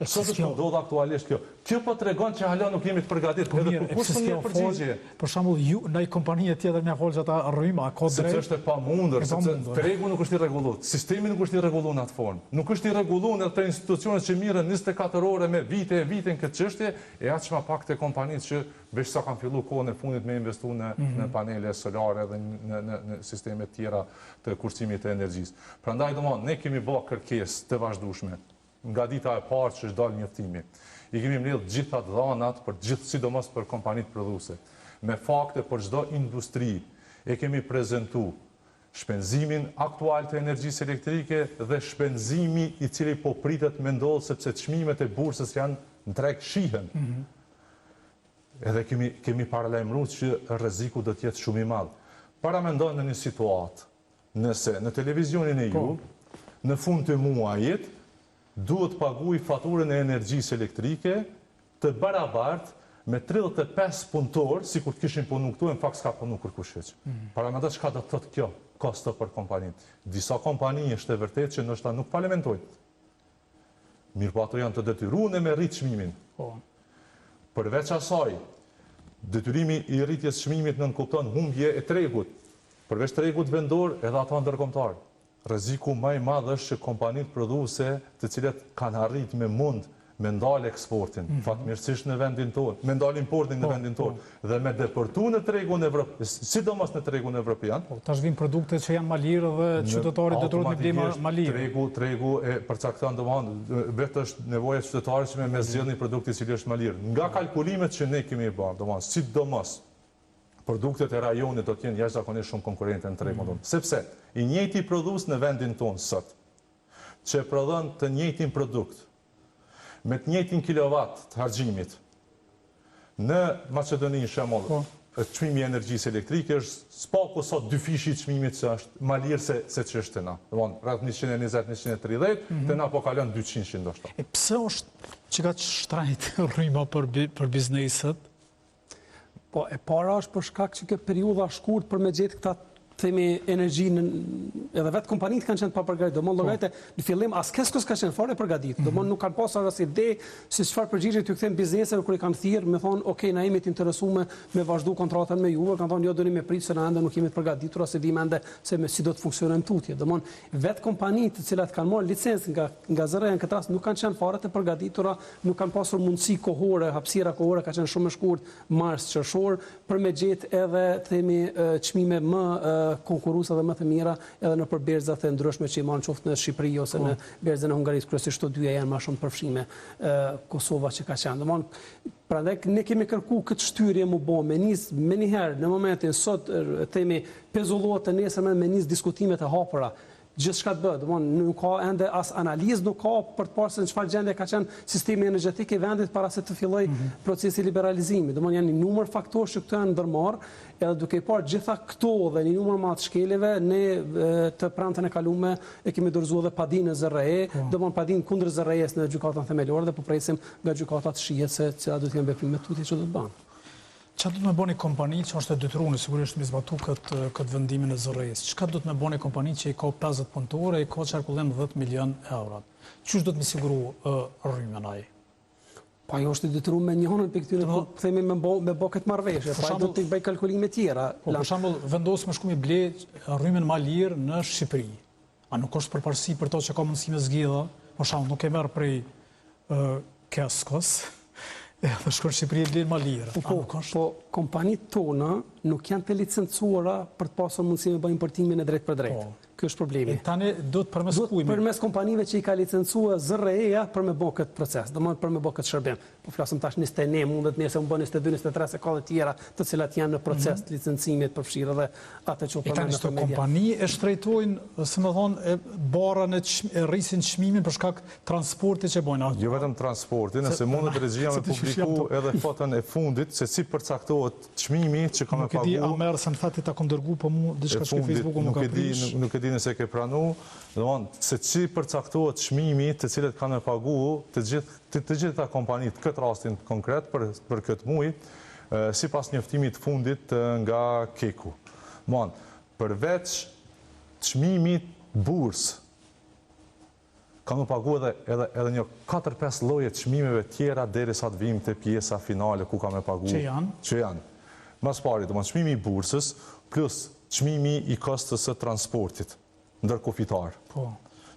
Sot është ndodh aktualisht kjo. Kjo po tregon që hala nuk jemi të përgatitur edhe për kushtin e përgjigje. Për shembull, ju ndaj kompanie tjetër më fol që ata rryma ka drejt. Sepse është e pamundur, sepse tregu nuk është i rregulluar, sistemi nuk është i rregulluar në atë formë. Nuk është i rregulluar edhe te institucionet që mirën 24 orë me vite në këtë çështje, e aq më pak te kompanitë që veç sa kanë filluar kohën e fundit me investu në panele solare dhe në sisteme të tjera të kursimit të energjisë. Prandaj domosdoshmë ne kemi bërë kërkesë të vazhdueshme nga dita e parë që është dalë njoftimi. I kemi mbledhur gjitha dhanat për sidomos për kompanitë prodhuese. Me fakte për çdo industri e kemi prezantuar shpenzimin aktual të energjisë elektrike dhe shpenzimi i cili po pritet me ndodhë sepse çmimet e bursës janë në treg shihen. Edhe kemi paralajmëruar që rreziku do të jetë shumë i madh. Para mendon në një situatë, nëse në televizionin e ju, në fund të muajit, duhet paguaj faturën e energjisë elektrike të barabartë me 35 punëtor, si kur të kishin punu këtu, në fakt s'ka punu kërkush hiç. Para me dhe çka do të thotë kjo, kosto për kompaninë. Disa kompani është e vërtet që ndoshta nuk falimentojnë. Mirë po ato janë të detyruar me rrit çmimin. Përveç asaj, detyrimi i rritjes çmimit nënkupton humbje e tregut. Përveç tregut vendor, edhe ato ndërkombëtar. Rreziku më i madh është që kompanitë prodhuese, të cilat kanë arrit me me ndalë eksportin, fatmirësisht në vendin tonë, me ndalë importin në vendin tonë, dhe me deportu në tregun evropian, sidomos në tregun evropian. Tash vijnë produkte që janë malirë dhe qytetarit detyrohet me blej malirë. Tregu e përcakton domosdoshmë vetë është nevoja e qytetarit që me zgjedhni produkti i cili është malirë. Nga kalkulimet që ne kemi bërë, domosdoshmë sidomos produktet e rajonit do të jenë jashtëzakonisht shumë konkurrente në tregun tonë, sepse i njëjti prodhues në vendin tonë sot, që prodhon të njëjtin produkt me të njëjtin kilovat të harxhimit. Në Maqedoni, shembull, çmimi i energjisë elektrike është spaku sot dy fishi çmimit që është më lirë se ç'është na. Domthonë rreth 120-130, te na po kalon 200 ndoshta. Pse është që ka shtrajt rryma për bizneset? Po e para është për shkak që kjo periudha shkurt për me gjetë këta themi energjinë, edhe vetë kompanitë kanë qenë pa përgatitur. Domthonë llogaritë në fillim as Keskos ka qenë fare përgatitur. Domthonë nuk kanë pasur as ide se çfarë përgjigje t'u kthen bizneseve kur i kanë thirrë, më thonë, "Ok, na jemi të interesuar me vazhdu kontratën me juve." Kanë thonë, "Jo, doni me prit se na ende nuk jemi të përgatitur ose dim ende se me si do të funksionojnë tutje." Domthonë vetë kompanitë të cilat kanë marrë licencë nga zero në këtë rast nuk kanë qenë fare të përgatitura, nuk kanë pasur mundësi kohore, hapësira kohore ka qenë shumë e shkurtë, mars, qershor, për me gjetë edhe themi çmime më konkurruese dhe më të mira edhe në berzat e ndryshme që i marrin qoftë në Shqipëri ose në berzën e Hungarisë, kryesisht këto dyja janë më shumë përfshime, Kosova që ka qenë. Domthonë, prandaj ne kemi kërkuar këtë shtyrje më bë me nis më një herë në momentin sot themi pezullohet të nesër me nis diskutimet e hapura. Gjithçka të bëhet, domthonë nuk ka ende as analizë, nuk ka për të parë se në çfarë gjendje ka qenë sistemi energjetik i vendit para se të fillojë procesi liberalizimi. Domthonë janë një numër faktorësh që këto janë ndërmarrë, edhe duke parë gjitha këto dhe një numër më të shkeleve, ne të prantën e kaluame e kemi dorëzuar edhe padinë ZRE, domthonë padinë kundër ZRE-s në gjykatën themelore dhe po presim nga gjykata të shihet se cilat do të jenë veprimet tutje që do të banë. Çfarë do të më bëni kompani që është e detyruar sigurisht me zbatu këtë vendimin e zërrejës? Çka do të më bëni kompani që i ka 50 punëtorë e i ka qarkullim 10 milion euro? Çush do të më siguru rrymën ai? Po ajo është i detyruar me njërin për këtyre, themi me bë këtë marrëveshje, po do të bëj kalkulime tjera. Po për shembull, vendos me shku mi ble rrymën ma lirë në Shqipëri. A nuk është përparësi për to që ka mundësi me zgjidha? Për shembull, nuk e merr prej Keskos. Edhe shkon Shqipëri e blen ma lirë. Po kompanitë tona nuk janë të licencuara për të pasur mundësi me bëjnë importimin e drejt për drejt. Ky është problemi. Tani do të përmes kujt? Përmes kompanive që i ka licencuar ZRE-ja për me bë këtë proces, domethënë për me bë këtë shërbim. Po flasim tash 21, mundet nëse më bën 22, 23 se ka dhe tjera të cilat janë në proces të licencimit përfshirë dhe atë që përmend në media. Kompani e shtrejtojnë, se më thonë, barën e rrisin çmimin për shkak transportit që bojnë. Jo vetëm transportin, nëse mundet regjia me publiku edhe foton e fundit se si përcaktohet çmimi që ka me pagu. Nuk e di a merr se në fakt ta kom dërgu po mu diçka që Facebooku nuk ka prish. Nuk e di nëse ke pranu, domthonë se si përcaktohet çmimi të cilët kanë me pagu të gjitha kompanitë këtë rastin konkret për këtë muaj, sipas njoftimit fundit nga Keku. Përveç çmimit bursë ka me pagu edhe një 4-5 lloje çmimeve tjera derisa të vijmë te pjesa finale ku ka me pagu. Që janë. Mas pari, domthonë çmimi i bursës plus çmimi i kostës së transportit ndërkufitar. Po.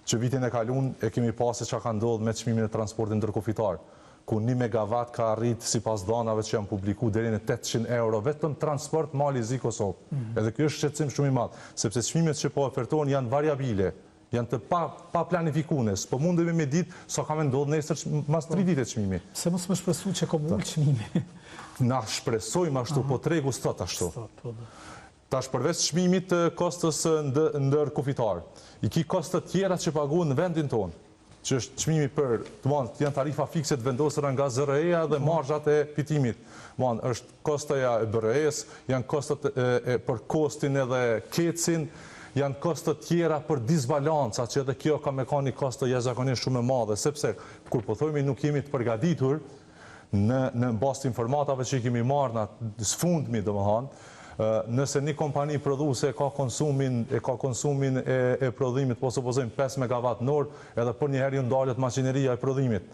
Që vitin e kaluar e kemi pasur çka ka ndodhur me çmimin e transportit ndërkufitar, ku 1 megawatt ka arrit sipas danave që janë publikuar deri në 800 euro vetëm transport Mali-Zi Kosovë. Edhe ky është shqetësim shumë i madh, sepse çmimet që po ofertohen janë variabile, janë të pa planifikues, po mundemi me ditë sa ka me ndodhur nesër mas 3 vite çmimi. Se mos më shpresu që ka mund çmimi. Na shpresojmë ashtu, po tregu sot ashtu. Tash përveç çmimit të kostës ndërkufitar, i ki kostet tjera që paguhen në vendin tonë, që është çmimi për, janë tarifa fikse të vendosura nga ZRE-ja dhe marzhat e fitimit. Është kostaja e BRE-s, janë kostet për kostin edhe kecin, janë kostet tjera për disbalanca, që edhe kjo ka me ka një kostë jashtëzakonisht shumë e madhe, sepse kur po thojmë nuk jemi të përgatitur në bazë të informatave që i kemi marrë në sfundmi, domethënë, nëse një kompani prodhuese ka konsumin e prodhimit, po supozojmë 5 megawatt në orë, edhe për një herë ju ndalet maqineria e prodhimit.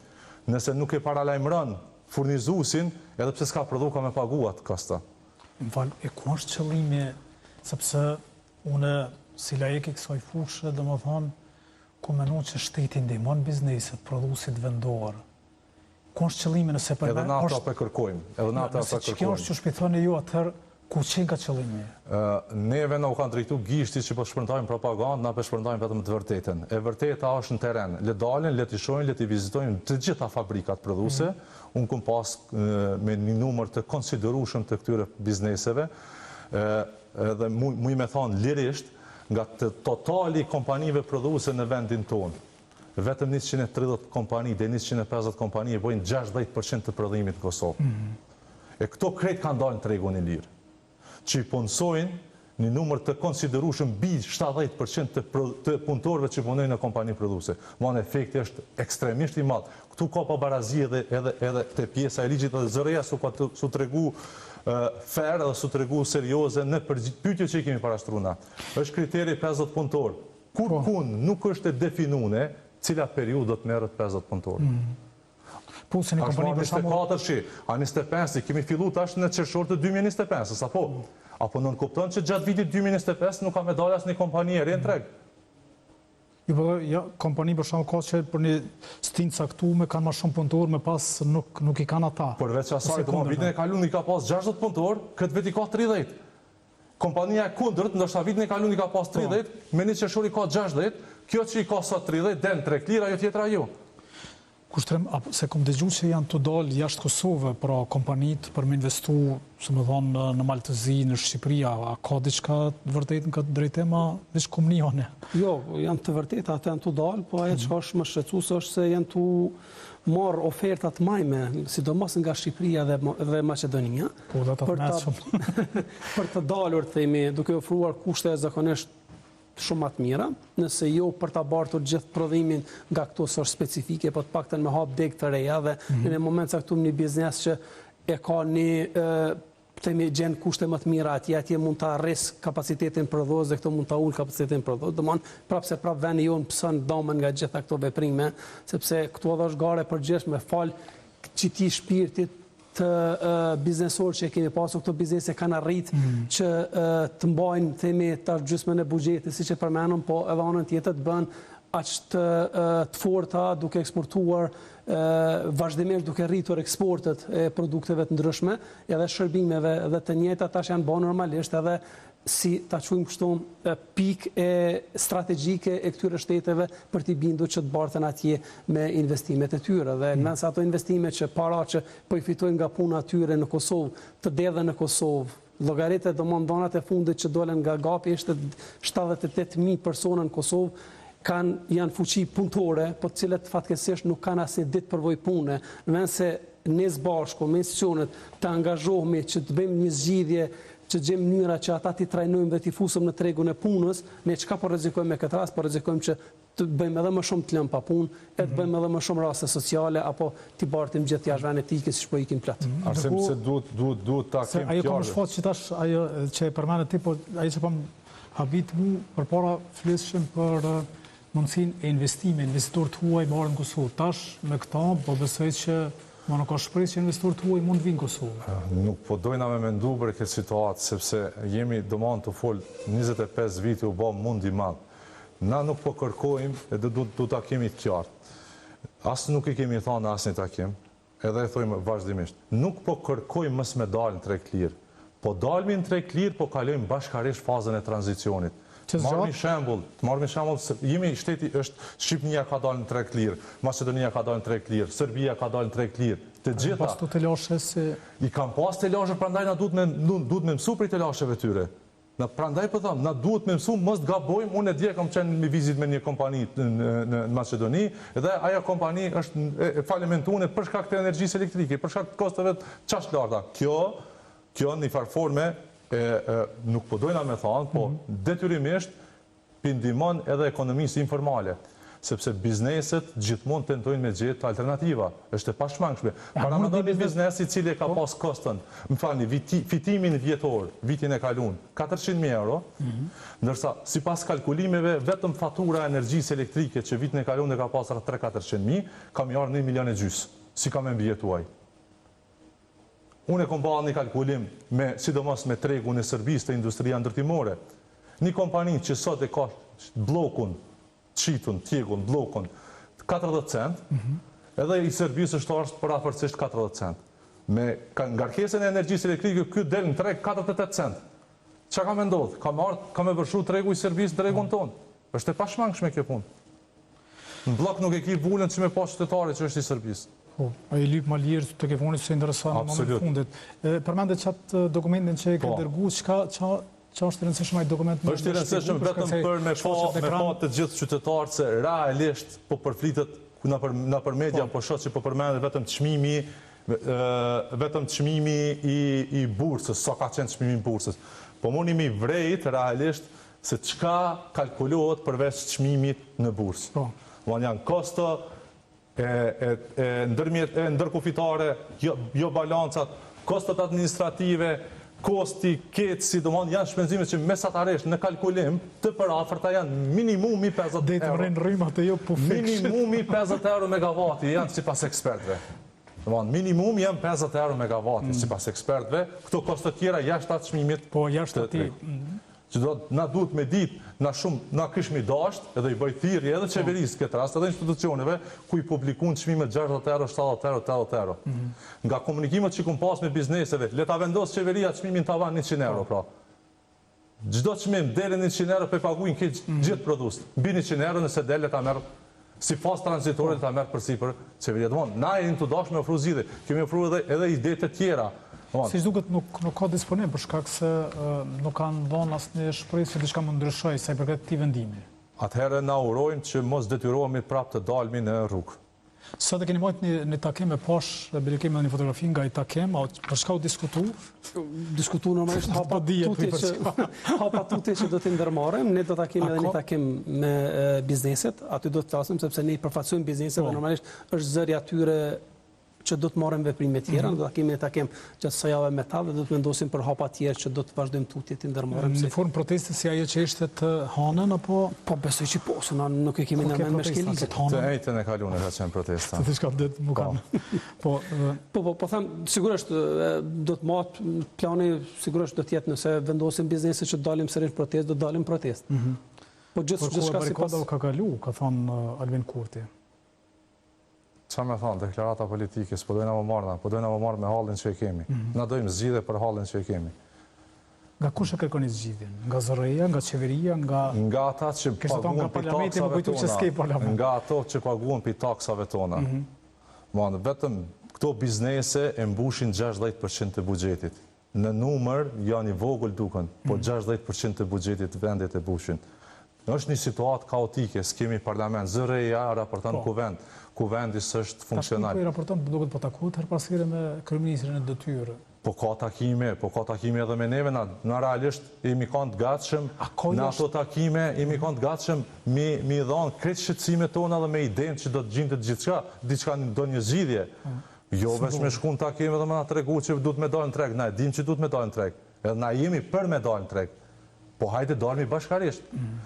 Nëse nuk e paralajmëron furnizuesin, edhe pse s'ka prodhu ka me pagu atë kosta. E ku është qëllimi, sepse une si laik i kësaj fushë, domethënë, ku menon që shteti ndihmon bizneset, prodhuesit vendor. Ku është qëllimi nëse për edhe na ata po kërkojmë, Nëse kjo është që shpjegoni ju atëherë ku qenë ka qëllimi? Neve na u kanë drejtu gishti që po shpërndajmë propagandë, na po shpërndajmë vetëm të vërtetën. E vërteta është në teren. Le dalin, le t'i shohin, le t'i vizitojnë të gjitha fabrikat prodhuese. Unë kam pas me një numër të konsiderueshëm të këtyre bizneseve, edhe muj me thonë lirisht, nga të totali kompanive prodhuese në vendin tonë. Vetëm 130 kompani dhe 150 kompani e bojnë 60% të prodhimit në Kosovë. E këto krejt kanë dalë në tregun e lirë, që i punësojnë një numër të konsiderueshëm mbi 70% të punëtorëve që punojnë në kompani prodhuese. Në efekti është ekstremisht i madh. Këtu ka pabarazi edhe te pjesa e ligjit dhe ZRE-ja su tregu fair dhe su tregu serioze në pyetje që i kemi parashtruar na. Është kriteri 50 punëtor. Kur nuk është e definuar cila periudhë do të merret 50 punëtor. Po se një kompani për shembull a 25 kemi filluar tash në qershor të 2025, apo? Apo nuk kupton që gjatë vitit 2025 nuk ka me dalë asnjë kompani e re në treg? Jo, kompani për shembull ka që për një stin caktuar kanë më shumë punëtor, më pas nuk i kanë ata. Përveç asaj, vitin e kaluar i ka pas 60 punëtor, këtë vit i ka 30. Kompania e kundërt, ndoshta vitin e kaluar i ka pas 30, me një qershor i ka 60, kjo që i ka sot 30 del 3 lira, jo tjetra jo. Kushtrem, se kom dëgju që janë të dalë jashtë Kosovë, pra kompanit për me investu, se më thonë, në Maltëzi, në Shqipëria, a ka diçka të vërtet në këtë drejtema, veç komunione? Jo, janë të vërtet, atë janë të dalë, po aje që është më shqetësues është se janë të marrë ofertat majme, sidomos nga Shqipëria dhe Maqedonia, për të dalur, themi, duke ofruar kushte zakonisht shumë atë mira, nëse jo për të bartur gjithë prodhimin nga këto sorë specifike, po të paktën me hap deg të reja dhe në moment caktuar një biznes që e ka një themi gjenë kushte më të mira atje mund ta arris kapacitetin prodhues dhe këto mund ta ul kapacitetin prodhues. Domthon prapse veni jon pson domën nga gjitha këto veprime, sepse këtu edhe është gare përgjithshme fal çiti shpirtit të biznesor që kemi pasur, këto biznese kanë arrit që të mbajnë themi të gjysmën e buxhetit siç e përmendëm, po edhe anën tjetër të bën aq të forta duke eksportuar vazhdimisht duke rritur eksportet e produkteve të ndryshme, edhe shërbimeve dhe të njëjta tash janë bërë normalisht edhe si ta quajmë kështu pikë e strategjike e këtyre shteteve për t'i bindur që të barthen atje me investimet e tyre. Dhe nëse ato investime që para që po i fitojnë nga puna atyre në Kosovë, të dedhen në Kosovë, llogaritë domosdoshmërat e fundit që dolen nga gapi ishte 78.000 persona në Kosovë, janë fuqi punëtore, po të cilët fatkeqësisht nuk kanë asnjë ditë përvojë pune. Në vend se ne së bashku me institucionet të angazhohemi që të bëjmë një zgjidhje, që të gjejmë mënyra që ata t'i trajnojmë dhe t'i fusëm në tregun e punës, ne çka po rrezikojmë me këtë rast, po rrezikojmë që të bëjmë edhe më shumë të lëmë pa punë, e të bëjmë edhe më shumë raste sociale apo t'i bartim gjithë jashtë etikës siç po ikim plot. Arsim se duhet ta kemi ajo kam shfaqur që tash ajo që e përmendet ti, po ajo që po habit mu përpara flisshim për mundësinë e investitorët huaj marrën në Kosovë. Tash me këta po besoj që nuk ka shpresë që investitorët huaj mund vinë në Kosovë. Nuk po dojna me mendu për këtë situatë, sepse jemi domon të fol 25 vite u bë mundi madh. Na nuk po kërkojmë edhe du ta kemi të qartë. As nuk i kemi thënë asnjë takim, edhe e thojmë vazhdimisht. Nuk po kërkojmë mos me dalë në treg lirë. Po dalmi në treg lirë, po kalojmë bashkarisht fazën e tranzicionit. Marrëmi shembull, se jemi shteti është Shqipëria ka dalë në treg lirë, Maqedonia ka dalë në treg lirë, Serbia ka dalë në treg lirë. Të gjitha pas të lashe se i kanë pas të lashe, prandaj na duhet me mësu për të lasheve tyre. Na prandaj po them, na duhet me mësu, mos gabojmë. Unë dje kam qenë në vizit me një kompani në Maqedoni, dhe ajo kompani është falimentuar për shkak të energjisë elektrike, për shkak të kosteve të çast larta. Kjo në një farforme nuk po dojna me thonë, po detyrimisht pindimon edhe ekonomisë informale, sepse bizneset gjithmonë tentojnë me gjetë alternativa. Është e pashmangshme. Para mendoni biznesi i cili ka pas kostën, fitimin vjetor, vitin e kaluar, 400.000 euro, ndërsa sipas kalkulimeve vetëm fatura e energjisë elektrike që vitin e kaluar ka pasur 3-400.000, kam marrë 1,5 milion. Si kam mbjetuar? Unë e kom bërë një kalkulim sidomos me tregun e servisë të industria ndërtimore. Një kompani që sot e ka bllokun, qitun, tjegun, bllokun, 40 cent, edhe i servisë është për afërsisht 40 cent. Me ngarkesën e energjisë elektrike, ky del në treg 48 cent. Çka ka me ndodhë? Ka me vërshu tregu i servisë tregun tonë. Është e pashmangshme kjo punë. Në blok nuk e ki vullën që me pas qytetare që është i servisë. A i lypë ma lirë të kefonit që interesant në momentin fundit. Përmendet qatë dokumentin që e ka dërgu, që është rëndësishme ai dokument? Është rëndësishme vetëm për me pa të gjithë qytetarët se realisht po përflitet në për media, po shoh që po përmendet vetëm çmimi i bursës, sa ka qenë çmimi i bursës. Po mundi mi vrejt realisht se çka kalkulohet përveç çmimit në bursë. Janë kosto ndërkufitare, jo balancat, kostot administrative, kosti, ketë, sidomon, janë shpenzimet që mesatarisht në kalkulim të përafërta janë minimumi 50 euro. Minimumi 50 euro megavati janë sipas ekspertëve. Minimum janë 50 euro megavati sipas ekspertëve. Këto kostot tjera jashtë atë çmimit. Po jashtë atij. Që na duhet me ditë, na kishmi dasht, edhe i bëj thirrje edhe qeverisë këtë rast, edhe institucioneve, ku i publikun çmimet 60 euro, 70 euro, 80 euro. Nga komunikimet që kum pas me bizneseve, le ta vendos qeveria çmimin tavan 100 euro, pra. Çdo çmim deri 100 euro pe paguajnë gjithë produst. Mbi 100 euro nëse del ta merr si fazë tranzitore ta merr përsipër qeveria. Domthon, na jemi të dashur me ofru zgjidhje. Kemi ofruar edhe ide të tjera. Si duket nuk ka disponim për shkak se nuk kanë dhënë asnjë shpresë që diçka mund ndryshoj sa i përket këtij vendimi. Atëherë na urojmë që mos detyrohemi prapë të dalmi në rrugë. Sot e keni marrë një takim me pash, bile kemi një fotografi nga i takim, për çka u diskutu? Diskutu normalisht hapa tutje që do të ndërmarrim, ne do ta kemi edhe një takim me bizneset, aty do të flasim sepse ne i përfaqësojmë bizneset dhe normalisht është zëri atyre që do të marrim veprime tjera, do takimin e takim gjatë kësaj jave me ta dhe do të vendosim për hapa tjerë që do të vazhdojmë tutje të ndërmarrim. Në formë proteste si ajo që ishte të Hanën apo po besoj që po, se na nuk e kemi në mend me shkelizet. Të njëjtën e kaluar ka qenë protesta. Të diçka det më kanë. Po them sigurisht do të marr plani sigurisht do të jetë nëse vendosim biznese që dalim sërish protestë, do dalim protestë. Po gjithçka sipas ka kalu, ka thënë Albin Kurti. Qa me thonë, deklarata politike, s'po dojna më marrë, po dojna më marrë me hallin që e kemi. Na dojmë zgjidhje për hallin që e kemi. Nga kush e kërkoni zgjidhjen? Nga zërëja, nga qeveria, nga ata që paguan për taksave tona. Nga ato që paguan për taksave tona. Vetëm këto biznese e mbushin 60% të buxhetit. Në numër janë i vogël duken, po 60% të buxhetit vendit e mbushin. Është një situatë kaotike, s'kemi parlament, zërëja raporton kuvendi s'është funksional. Tash nuk i raporton, duket po takohet her pas here me kryeministrin e detyrë. Po ka takime edhe me neve, na realisht jemi kanë të gatshëm, në ato takime jemi kanë të gatshëm mi dhanë kretë shqetësimet tona dhe me idenë që do të gjinte diçka do një zgjidhje. Jo veç me shku në takime dhe me na tregu që du të me dalë në treg, na e dim që du të me dalë në treg, edhe na jemi për me dalë në treg. Po hajde dalmi bashkarisht.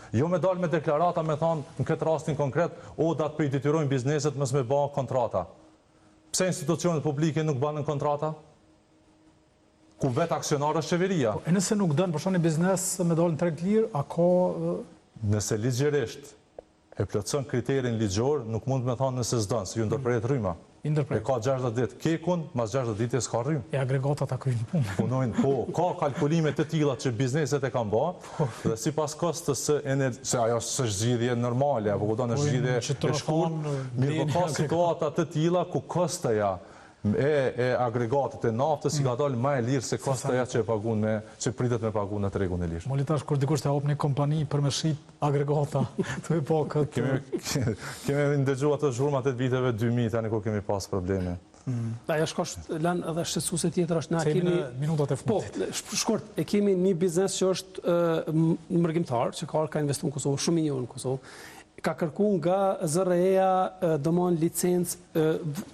Jo me dalë me deklarata me thonë në këtë rastin konkret, datë për i detyrojnë bizneset mës me ba kontrata. Pse institucionet publike nuk banë në kontrata? Ku vetë aksionarë është qeveria. E nëse nuk dënë përshani biznes me dalë në treg lirë, a ka... Nëse ligjerisht e plotëson kriterin ligjor, nuk mund me thonë nëse s'dënë, se ju ndërprejt rryma. E ka 60 ditë kekun, mas 60 ditë e s'ka rrymë. E agregatat a kryjnë punë. Punojnë, po, ka kalkulimet të tilla që bizneset e kanë ba, dhe si pas kostës se ajo është zgjidhje normale, apo ku do në zgjidhje e shkurt, mirë ka situata të tilla ku kostaja e agregatet e naftës i ka dalë ma e lirë se kostaja që pritet me pagun në tregun e lirë. Molitash, kur dikush të hap një kompani për me shqip agregata, të e po këtë... Kemi ndëgju ato zhurmat e viteve 2000, tani kur kemi pas probleme. Ajo shkosht lën edhe shqetësuese tjetër është na kemi minutat e fundit. Po, shkurt, e kemi një biznes që është mërgjimtar, që ka investuar në Kosovë, shumë milion në Kosovë. Ka kërku nga ZRE-ja dëmon licencë,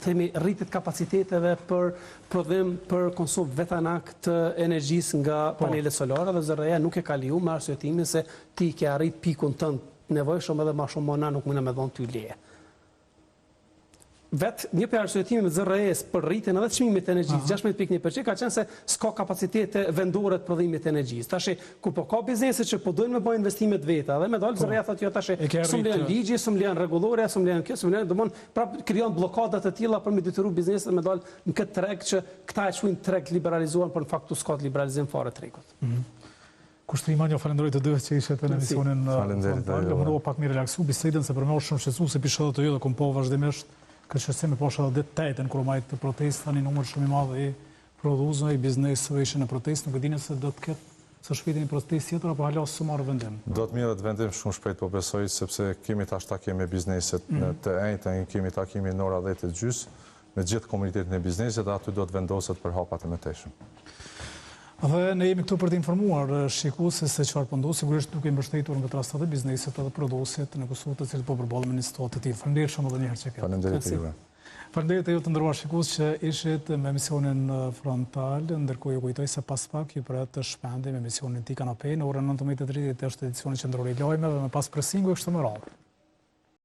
themi rritit kapaciteteve për prodhim për konsum vetanak të energjisë nga panelet solare dhe ZRE-ja nuk e ka liu me arsyetimin se ti ke arrit pikun tënd nevojshëm edhe ma shumë na nuk mëna me dhonë ty leje. Vetë një për arsyetimi me ZRE-s për rritin edhe çmimit të energjisë, 16.1% ka qenë se s'ka kapacitete vendore të prodhimit të energjisë. Tashi, ku po ka biznese që po dojnë me bëjnë investimet veta, dhe me dalë ZRE-ja thotë jo tashi, s'm lejon ligji, s'm lejon rregullorja, s'm lejon kjo, s'm lejon, domon prap krijon bllokadat të tilla për me detyru bizneset me dalë në këtë treg që këta e quajnë treg liberalizuar, por në fakt s'ka liberalizim fare tregut. Kushtri Manjo, falenderoj të dyve që ishte në emisionin frontal. Më pak mi relaksu bisedën se për më është shumë shqetësuese pisha të jo dhe kom po vazhdimisht këtë shqetësim e posha dhe tajten kërë majtë të protesta, një numër shumë i madhe i prodhuzëve, i biznesëve ishe në protest, nuk e dine se do të ketë së shpejti një protest tjetër, apo halas së marrë vendim? Do të mirët vendim shumë shpejt, po besoj, sepse kemi tash takime bizneset të enjtë, kemi takime në ora 10:30, me gjithë komunitetin e bizneset, dhe aty do të vendoset për hapat e mëtejshëm. Dhe ne jemi këtu për të informuar shikuesit se çfarë po ndodh, sigurisht duke mbështetur nga rastet e bizneset edhe prodhuesit në Kosovë të cilët po përballen me një situatë të tillë. Faleminderit shumë edhe një herë që keni. Faleminderit juve. Faleminderit ju të nderuar shikues që ishit me emisionin frontal, ndërkohë ju kujtoj se pas pak ju pret të shpendim emisionin Ti Kanapé në orën 19:30 është edicioni qendror i lajmeve me pas presingu kështu më radhë.